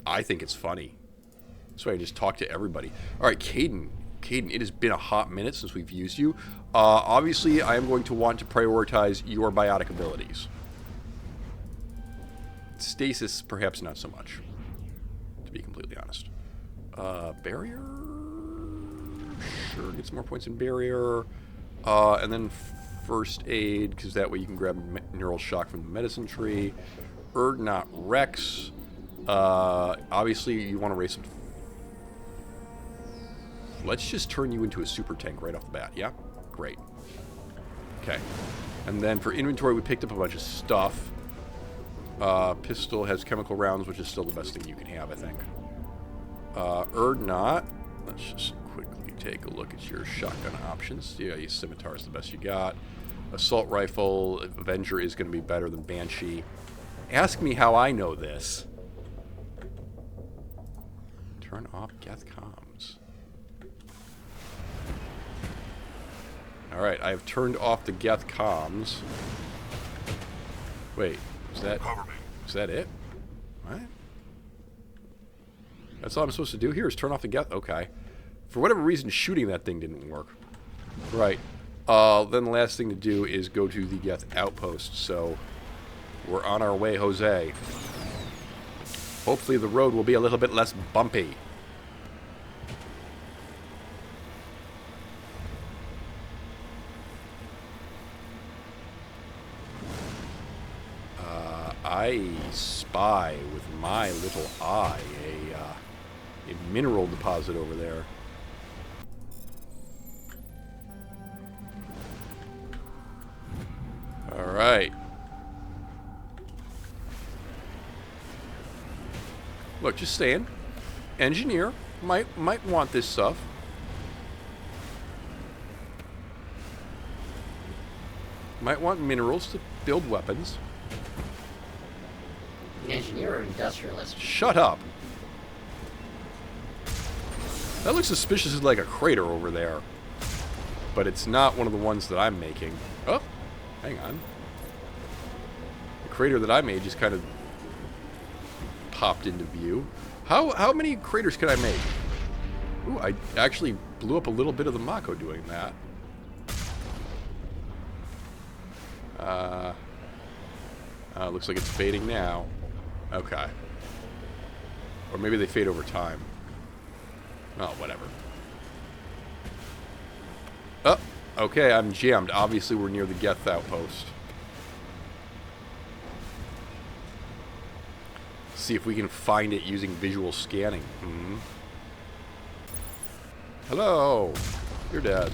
I think it's funny. So I just talk to everybody. Alright, Caden. Caden, it has been a hot minute since we've used you. Obviously, I am going to want to prioritize your biotic abilities. Stasis, perhaps not so much, to be completely honest. Barrier? Sure, get some more points in Barrier. And then First Aid, because that way you can grab Neural Shock from the Medicine Tree. Not Rex. Obviously, you want to race him. Let's just turn you into a super tank right off the bat, yeah? Great. Okay. And then for inventory, we picked up a bunch of stuff. Pistol has chemical rounds, which is still the best thing you can have, I think. Not. Let's just quickly take a look at your shotgun options. Yeah, your Scimitar is the best you got. Assault Rifle, Avenger is going to be better than Banshee. Ask me how I know this. Turn off Geth comms. Alright, I have turned off the Geth comms. Wait, is that it? What? That's all I'm supposed to do here is turn off the Geth? Okay. For whatever reason, shooting that thing didn't work. Right. Then the last thing to do is go to the Geth outpost. So, we're on our way, Jose. Hopefully the road will be a little bit less bumpy. I spy with my little eye a mineral deposit over there. All right. Look, just saying. Engineer might want this stuff. Might want minerals to build weapons. An engineer or industrialist? Shut up. That looks suspiciously like a crater over there. But it's not one of the ones that I'm making. Oh, hang on. The crater that I made just kind of popped into view. How many craters can I make? Ooh, I actually blew up a little bit of the Mako doing that. Looks like it's fading now. Okay. Or maybe they fade over time. Oh, whatever. Oh, okay, I'm jammed. Obviously, we're near the Geth outpost. See if we can find it using visual scanning. Hmm. Hello. You're dead.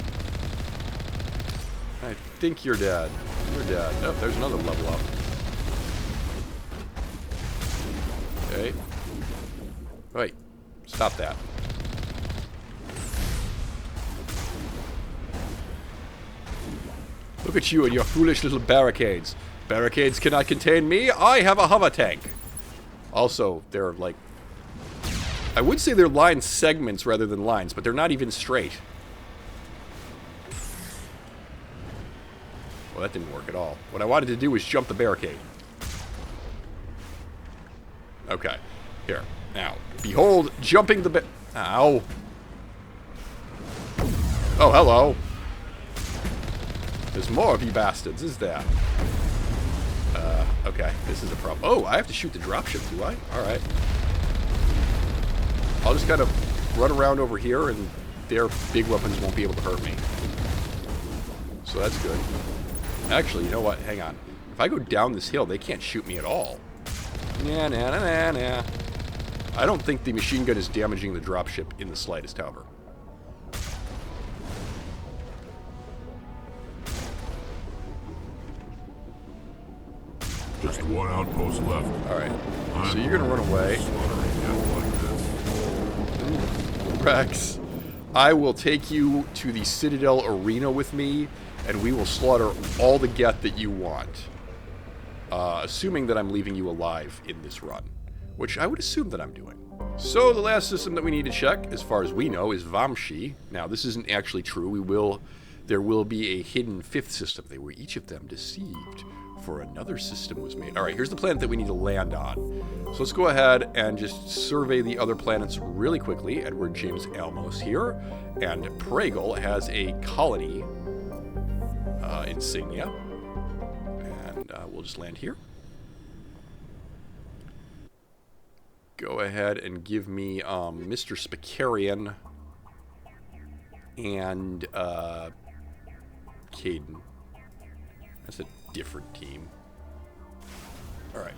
I think you're dead. You're dead. Oh, there's another level up. Okay. Wait. Stop that. Look at you and your foolish little barricades. Barricades cannot contain me. I have a hover tank. Also, they're like... I would say they're line segments rather than lines, but they're not even straight. Well, that didn't work at all. What I wanted to do was jump the barricade. Okay. Here. Now. Behold, jumping the Ow. Oh, hello. There's more of you bastards, is there? Okay. This is a problem. Oh, I have to shoot the dropship, do I? Alright. I'll just kind of run around over here, and their big weapons won't be able to hurt me. So that's good. Actually, you know what? Hang on. If I go down this hill, they can't shoot me at all. Nah, nah, nah, nah, nah. I don't think the machine gun is damaging the dropship in the slightest, however. Just one outpost left. Alright. So you're gonna run away. Rex, I will take you to the Citadel Arena with me, and we will slaughter all the Geth that you want. Assuming that I'm leaving you alive in this run. Which I would assume that I'm doing. So the last system that we need to check, as far as we know, is Vamshi. Now, this isn't actually true. There will be a hidden fifth system. They were each of them deceived, for another system was made. Alright, here's the planet that we need to land on. So let's go ahead and just survey the other planets really quickly. Edward James Almos here. And Pragal has a colony insignia. And we'll just land here. Go ahead and give me Mr. Spicarian and Caden. That's a different team. Alright.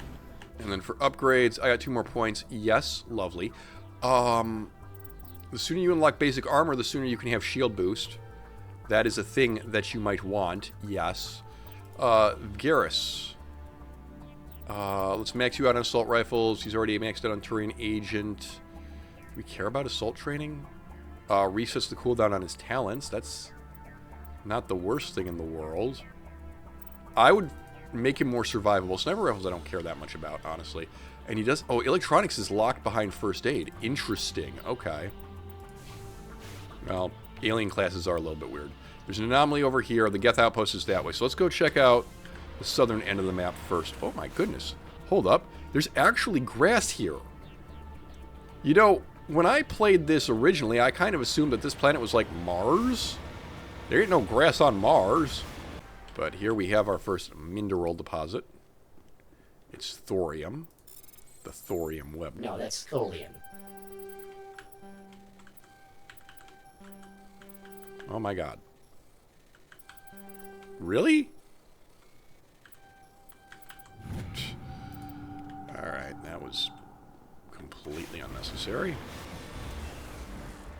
And then for upgrades, I got 2 more points. Yes, lovely. The sooner you unlock basic armor, the sooner you can have shield boost. That is a thing that you might want. Yes. Garrus. Let's max you out on assault rifles. He's already maxed out on Turian Agent. Do we care about assault training? Resets the cooldown on his talents. That's not the worst thing in the world. I would make him more survivable. Sniper rifles I don't care that much about, honestly. And he does... Oh, electronics is locked behind first aid. Interesting. Okay. Well, alien classes are a little bit weird. There's an anomaly over here. The Geth outpost is that way. So let's go check out the southern end of the map first. Oh my goodness. Hold up. There's actually grass here. You know, when I played this originally, I kind of assumed that this planet was like Mars. There ain't no grass on Mars. But here we have our first mineral deposit. It's thorium. The thorium web. No, that's thulium. Oh my god. Really? Alright, that was completely unnecessary.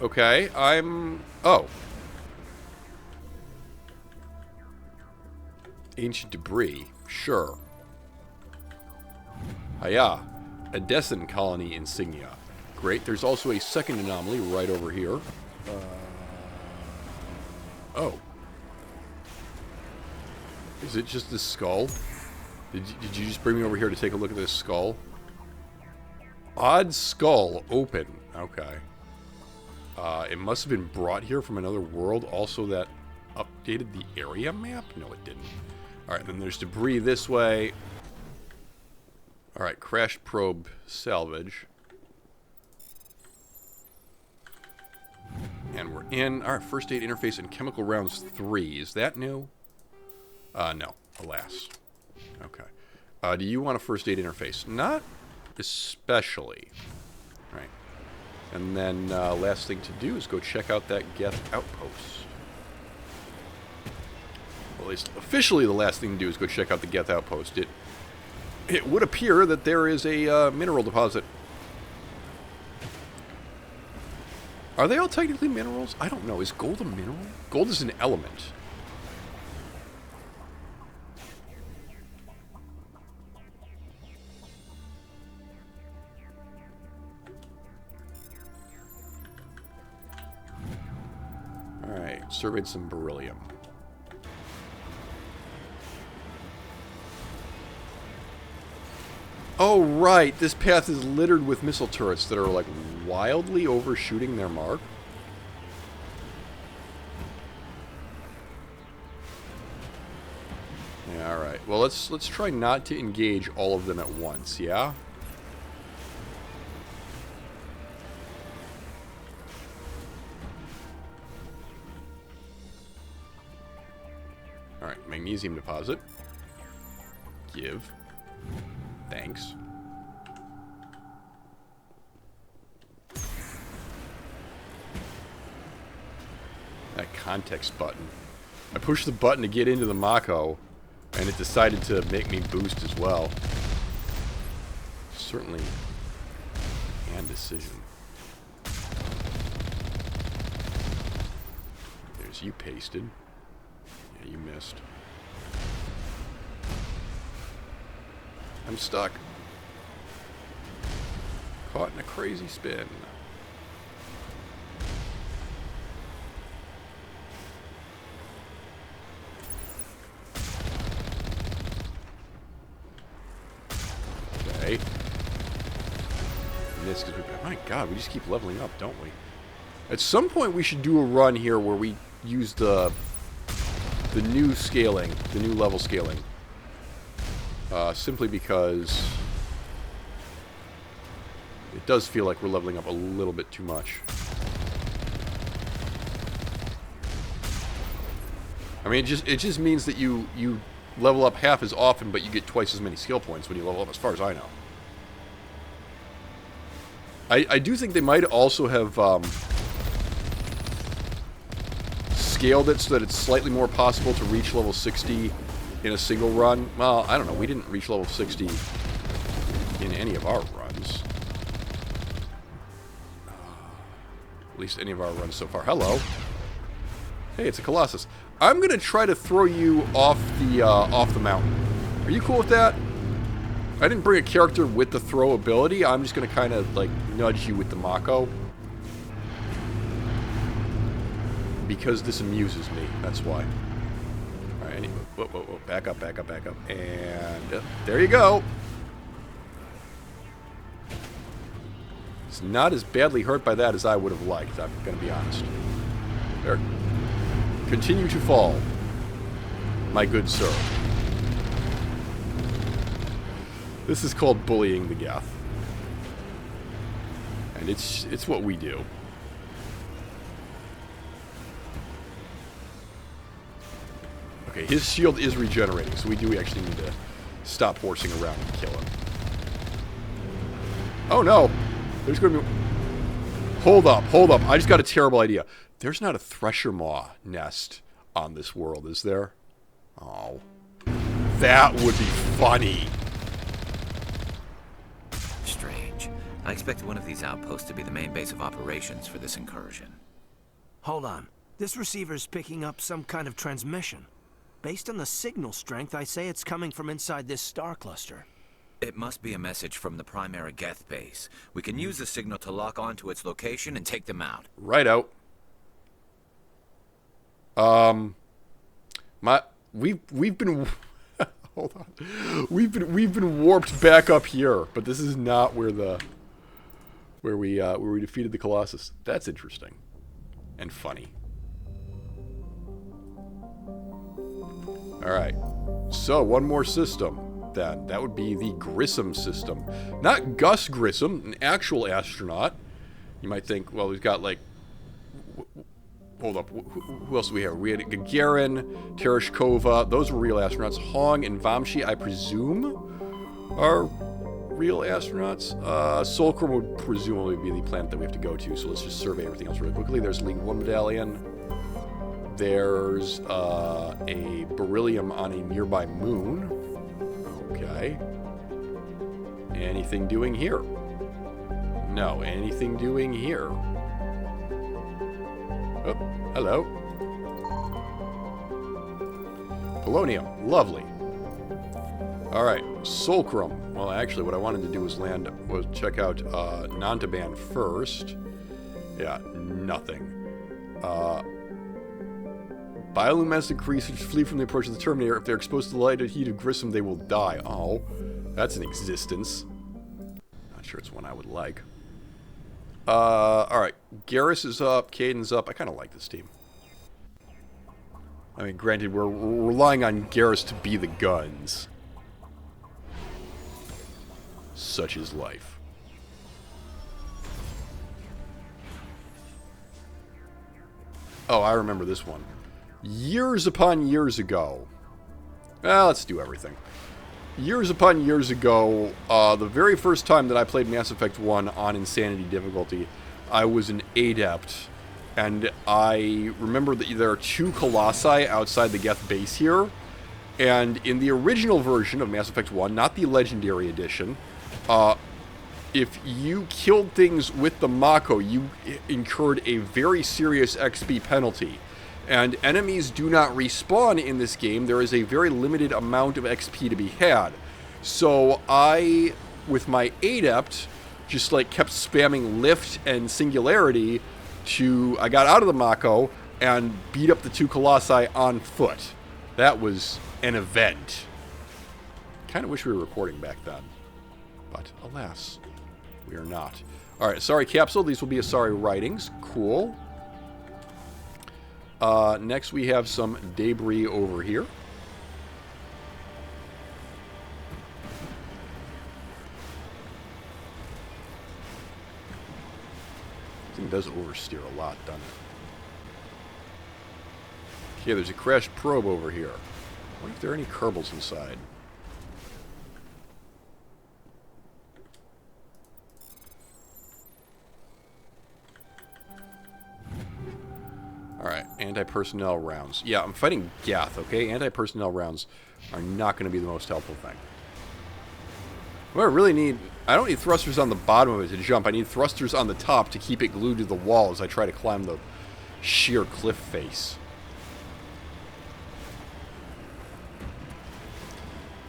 Okay, Oh. Ancient debris. Sure. Hiya. A Dessen colony insignia. Great. There's also a second anomaly right over here. Oh. Is it just this skull? Did you just bring me over here to take a look at this skull? Odd skull. Open. Okay. It must have been brought here from another world. Also that updated the area map? No, it didn't. Alright, then there's debris this way. Alright, crash probe salvage. And we're in. Alright, first aid interface and chemical rounds 3. Is that new? No. Alas. Okay. Do you want a first aid interface? Not especially. Right. And then last thing to do is go check out that Geth outpost. Well, at least officially the last thing to do is go check out the Geth outpost. It would appear that there is a mineral deposit. Are they all technically minerals? I don't know. Is gold a mineral? Gold is an element. Alright, surveyed some beryllium. Oh, right. This path is littered with missile turrets that are, like, wildly overshooting their mark. Yeah, alright. Well, let's try not to engage all of them at once, yeah? Alright, magnesium deposit. Give. Thanks. That context button. I pushed the button to get into the Mako, and it decided to make me boost as well. Certainly an decision. There's you pasted. Yeah, you missed. I'm stuck. Caught in a crazy spin. Okay. And this, my God, we just keep leveling up, don't we? At some point, we should do a run here where we use the new scaling, the new level scaling. Simply because it does feel like we're leveling up a little bit too much. I mean, it just means that you level up half as often, but you get twice as many skill points when you level up, as far as I know. I do think they might also have scaled it so that it's slightly more possible to reach level 60 in a single run. Well, I don't know. We didn't reach level 60 in any of our runs. At least any of our runs so far. Hello. Hey, it's a Colossus. I'm gonna try to throw you off the mountain. Are you cool with that? I didn't bring a character with the throw ability. I'm just gonna kind of like nudge you with the Mako. Because this amuses me. That's why. Alright, anyway. Whoa, whoa, whoa. Back up, back up, back up. And there you go. It's not as badly hurt by that as I would have liked, I'm going to be honest. There. Continue to fall, my good sir. This is called bullying the Geth. And it's what we do. Okay, his shield is regenerating, so we do actually need to stop horsing around and kill him. Oh no! There's going to be... Hold up, hold up. I just got a terrible idea. There's not a Thresher Maw nest on this world, is there? Oh. That would be funny. Strange. I expected one of these outposts to be the main base of operations for this incursion. Hold on. This receiver's picking up some kind of transmission. Based on the signal strength, I say it's coming from inside this star cluster. It must be a message from the primary Geth base. We can use the signal to lock onto its location and take them out. Right out. We've been hold on. We've been warped back up here, but this is not where we defeated the Colossus. That's interesting and funny. All right. So, one more system. Then that would be the Grissom system. Not Gus Grissom, an actual astronaut. You might think, well, we've got like... hold up. Who else do we have? We had Gagarin, Tereshkova. Those were real astronauts. Hong and Vamshi, I presume, are real astronauts. Solkrum would presumably be the planet that we have to go to, so let's just survey everything else really quickly. There's League 1 Medallion. There's a beryllium on a nearby moon. Okay. Anything doing here? No. Anything doing here? Oh, hello. Polonium. Lovely. Alright, Solkrum. Well, actually, what I wanted to do was check out Nantaban first. Yeah, nothing. Bioluminescent creatures flee from the approach of the Terminator. If they're exposed to the light or heat of Grissom, they will die. Oh, that's an existence. Not sure it's one I would like. Alright. Garrus is up. Caden's up. I kind of like this team. I mean, granted, we're relying on Garrus to be the guns. Such is life. Oh, I remember this one. Years upon years ago. Well, let's do everything. Years upon years ago, the very first time that I played Mass Effect 1 on Insanity difficulty, I was an adept. And I remember that there are 2 Colossi outside the Geth base here. And in the original version of Mass Effect 1, not the Legendary Edition, if you killed things with the Mako, you incurred a very serious XP penalty. And enemies do not respawn in this game. There is a very limited amount of XP to be had. So I, with my adept, just like kept spamming lift and singularity I got out of the Mako and beat up the 2 Colossi on foot. That was an event. Kind of wish we were recording back then. But alas, we are not. Alright, sorry Capsule. These will be Asari writings. Cool. Next we have some debris over here. This thing does oversteer a lot, doesn't it? Okay, there's a crashed probe over here. I wonder if there are any Kerbals inside. Alright, anti-personnel rounds. Yeah, I'm fighting Geth, okay? Anti-personnel rounds are not going to be the most helpful thing. What I really need... I don't need thrusters on the bottom of it to jump. I need thrusters on the top to keep it glued to the wall as I try to climb the sheer cliff face.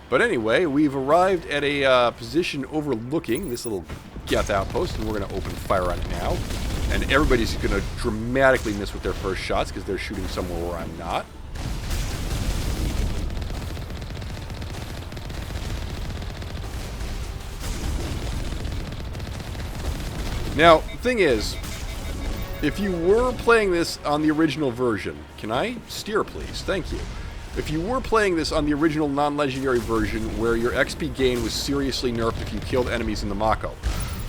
But anyway, we've arrived at a position overlooking this little Geth outpost, and we're going to open fire on it now. And everybody's going to dramatically miss with their first shots because they're shooting somewhere where I'm not. Now, the thing is, if you were playing this on the original version... Can I steer, please? Thank you. If you were playing this on the original non-legendary version where your XP gain was seriously nerfed if you killed enemies in the Mako,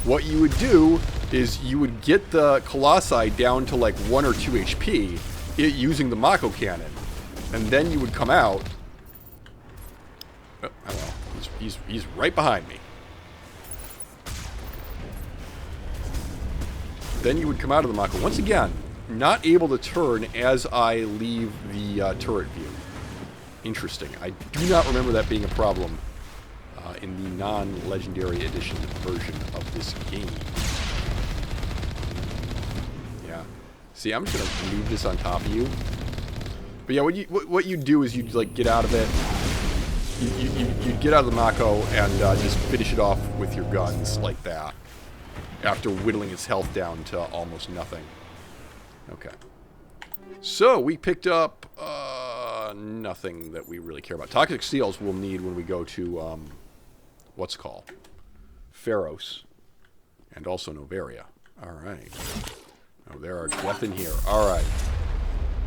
what you would do is you would get the Colossi down to like 1 or 2 HP using the Mako cannon. And then you would come out... Oh, I don't know. He's right behind me. Then you would come out of the Mako. Once again, not able to turn as I leave the turret view. Interesting. I do not remember that being a problem in the non-legendary edition version of this game. Yeah. See, I'm just gonna leave this on top of you. But yeah, what you do is you'd like get out of it. You'd get out of the Mako and just finish it off with your guns like that. After whittling its health down to almost nothing. Okay. So, we picked up nothing that we really care about. Toxic seals we'll need when we go to, what's it called? Pharos. And also Novaria. Alright. Oh, there are Geth in here. Alright.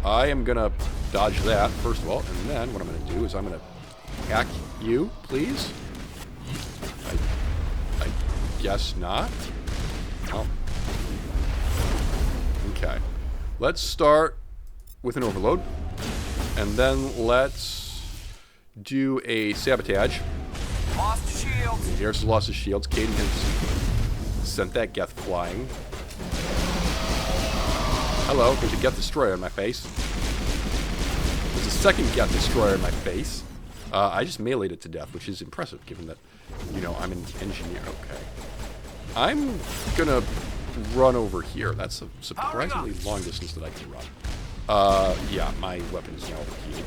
I am gonna dodge that, first of all, and then what I'm gonna do is I'm gonna hack you, please. I guess not. Oh. Okay. Let's start with an overload. And then let's do a sabotage. Lost shields. Here's the loss of shields. Caden has sent that Geth flying. Hello, there's a Geth destroyer in my face. There's a second Geth destroyer in my face. I just meleeed it to death, which is impressive, given that, you know, I'm an engineer. Okay. I'm gonna run over here. That's a surprisingly long distance that I can run. Yeah, my weapon is now overheated.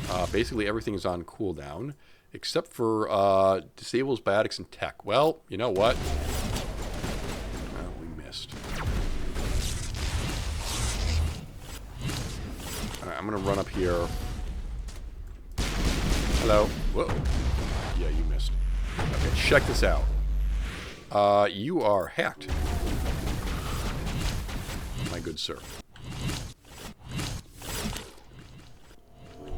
Cool. Basically, everything is on cooldown, except for disables biotics and tech. Well, you know what? Well, we missed. Alright, I'm gonna run up here. Hello. Whoa. Yeah, you missed. Okay, check this out. You are hacked. My good sir.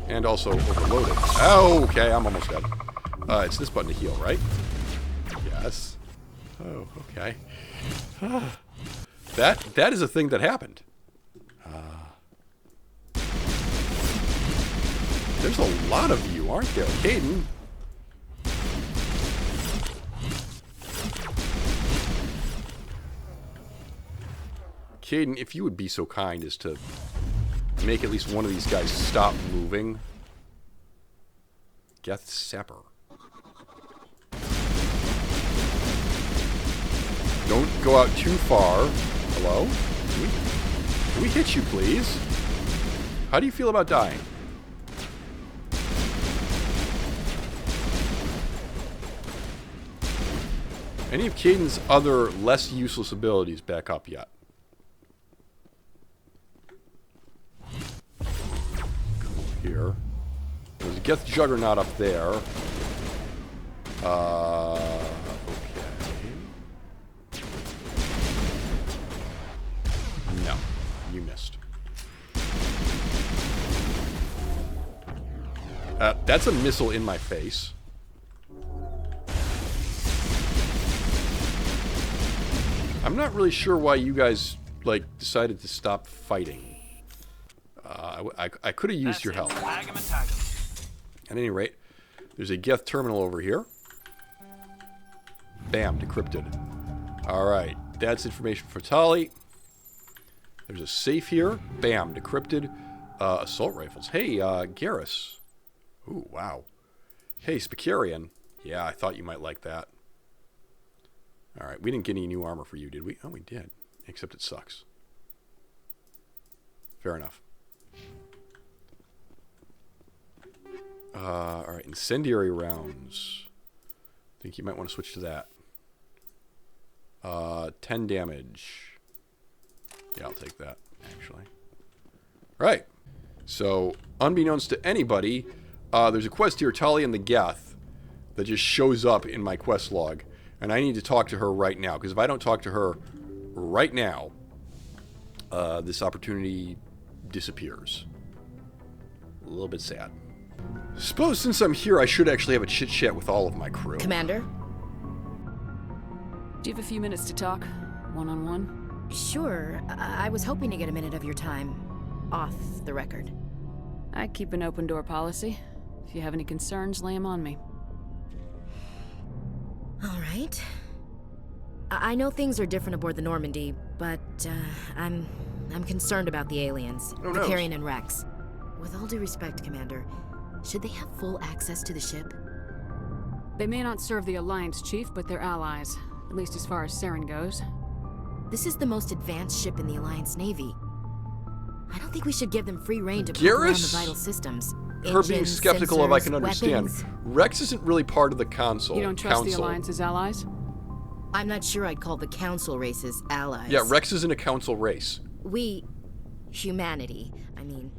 And also overloaded. Oh, okay, I'm almost dead. It's this button to heal, right? Yes. Oh, okay. That is a thing that happened. There's a lot of you, aren't there? Caden. Caden, if you would be so kind as to make at least one of these guys stop moving. Geth Sapper. Don't go out too far. Hello? Can we hit you, please? How do you feel about dying? Any of Caden's other less useless abilities back up yet? Here. There's a Geth Juggernaut up there. Okay. No. You missed. That's a missile in my face. I'm not really sure why you guys, like, decided to stop fighting. I could have used your help. At any rate, there's a Geth terminal over here. Bam, decrypted. Alright, that's information for Tali. There's a safe here. Bam, decrypted. Assault rifles. Hey, Garrus. Ooh, wow. Hey, Spicarian. Yeah, I thought you might like that. Alright, we didn't get any new armor for you, did we? Oh, we did. Except it sucks. Fair enough. Alright, incendiary rounds. I think you might want to switch to that. 10 damage. Yeah, I'll take that, actually. Right. So, unbeknownst to anybody, there's a quest here, Tali and the Geth, that just shows up in my quest log. And I need to talk to her right now, because if I don't talk to her right now, this opportunity disappears. A little bit sad. Suppose since I'm here, I should actually have a chit-chat with all of my crew. Commander? Do you have a few minutes to talk? One-on-one? Sure. I was hoping to get a minute of your time. Off the record. I keep an open door policy. If you have any concerns, lay them on me. All right. I know things are different aboard the Normandy, but I'm concerned about the aliens. Oh, the no. Carrion and Rex. With all due respect, Commander, should they have full access to the ship? They may not serve the Alliance, Chief, but they're allies. At least as far as Saren goes. This is the most advanced ship in the Alliance Navy. I don't think we should give them free rein to poke Garrus? around the vital systems. Her being Engines, skeptical of I can sensors, understand. weapons. Rex isn't really part of the console. You don't trust the council. Alliance's allies? I'm not sure I'd call the Council races allies. Yeah, Rex isn't a council race. We, humanity, I mean,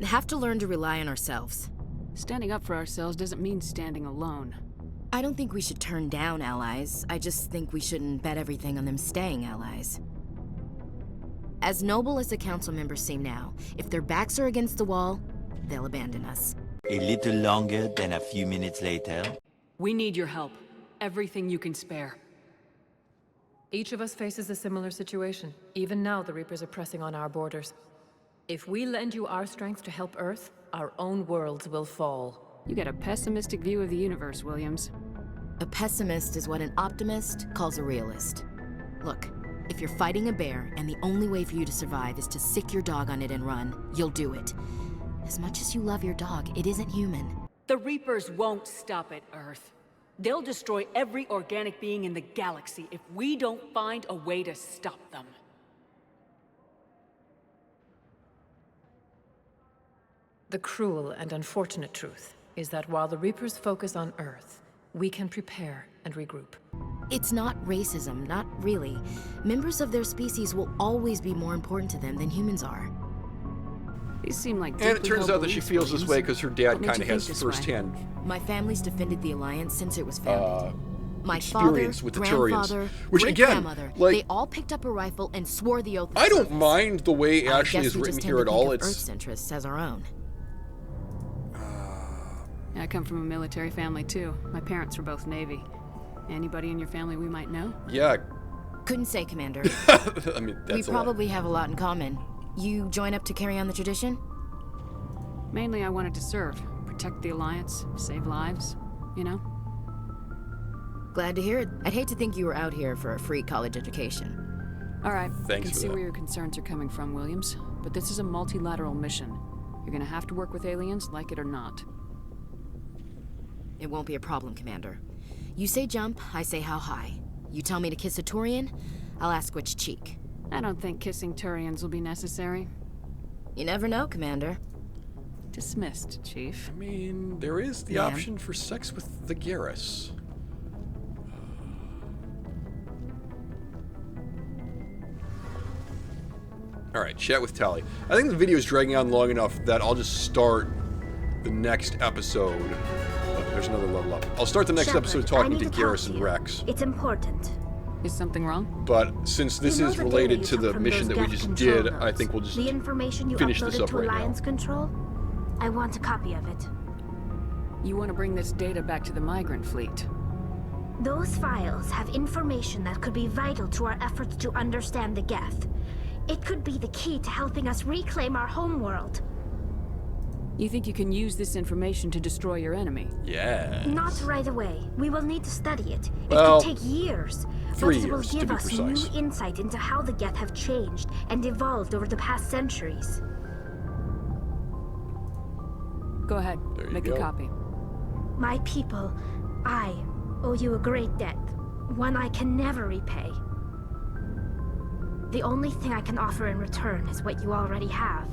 have to learn to rely on ourselves. Standing up for ourselves doesn't mean standing alone. I don't think we should turn down allies. I just think we shouldn't bet everything on them staying allies. As noble as the council members seem now, if their backs are against the wall, they'll abandon us. A little longer than a few minutes later. We need your help. Everything you can spare. Each of us faces a similar situation. Even now, the Reapers are pressing on our borders. If we lend you our strength to help Earth, our own worlds will fall. You get a pessimistic view of the universe, Williams. A pessimist is what an optimist calls a realist. Look, if you're fighting a bear and the only way for you to survive is to sick your dog on it and run, you'll do it. As much as you love your dog, it isn't human. The Reapers won't stop at Earth. They'll destroy every organic being in the galaxy if we don't find a way to stop them. The cruel and unfortunate truth is that while the Reapers focus on Earth, we can prepare and regroup. It's not racism, not really. Members of their species will always be more important to them than humans are. These seem like and it turns out that she feels this way because her dad kind of has firsthand My family's defended the Alliance since it was founded. My experience father, with the grandfather, Turians, which again, grandmother, like, they all picked up a rifle and swore the oath. I don't mind the way I Ashley guess is we written just here tend at to think all. of It's Earth's interests as our own. I come from a military family too. My parents were both Navy. Anybody in your family we might know? Yeah. Couldn't say, Commander. I mean, that's we probably have a lot in common. You join up to carry on the tradition? Mainly I wanted to serve. Protect the Alliance, save lives, you know? Glad to hear it. I'd hate to think you were out here for a free college education. All right, I Thanks can for see that. where your concerns are coming from, Williams. But this is a multilateral mission. You're gonna have to work with aliens, like it or not. It won't be a problem, Commander. You say jump, I say how high. You tell me to kiss a Turian, I'll ask which cheek. I don't think kissing Turians will be necessary. You never know, Commander. Dismissed, Chief. I mean, there is the option for sex with the Garrus. Alright, chat with Tally. I think the video is dragging on long enough that I'll just start the next episode. Oh, there's another level up. I'll start the next Shepard, episode talking I to need Garrus talk and you. Rex. It's important. Is something wrong? But since this You know is the related data to you the took from mission those that we Geth just control did, I nodes, think we'll just the information you finish this uploaded up to right now. Alliance Control? I want a copy of it. You want to bring this data back to the migrant fleet? Those files have information that could be vital to our efforts to understand the Geth. It could be the key to helping us reclaim our homeworld. You think you can use this information to destroy your enemy? Yeah. Not right away. We will need to study it. It Well, could take years. 3 but it will years, to give be us precise. new insight into how the Geth have changed and evolved over the past centuries. Go ahead. There you Make go. a copy. My people, I owe you a great debt. One I can never repay. The only thing I can offer in return is what you already have.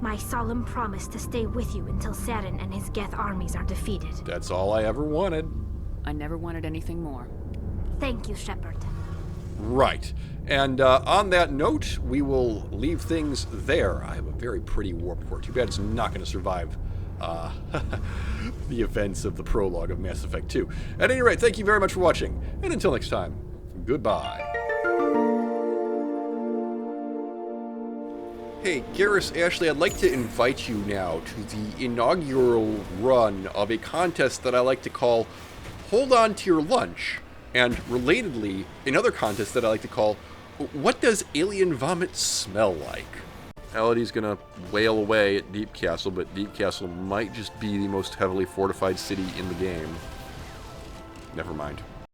My solemn promise to stay with you until Saren and his Geth armies are defeated. That's all I ever wanted. I never wanted anything more. Thank you, Shepard. Right. And on that note, we will leave things there. I have a very pretty warp core. Too bad it's not going to survive the events of the prologue of Mass Effect 2. At any rate, thank you very much for watching. And until next time, goodbye. Hey, Garrus, Ashley, I'd like to invite you now to the inaugural run of a contest that I like to call Hold On to Your Lunch, and relatedly, another contest that I like to call What Does Alien Vomit Smell Like? Elodie's gonna wail away at Deep Castle, but Deep Castle might just be the most heavily fortified city in the game. Never mind.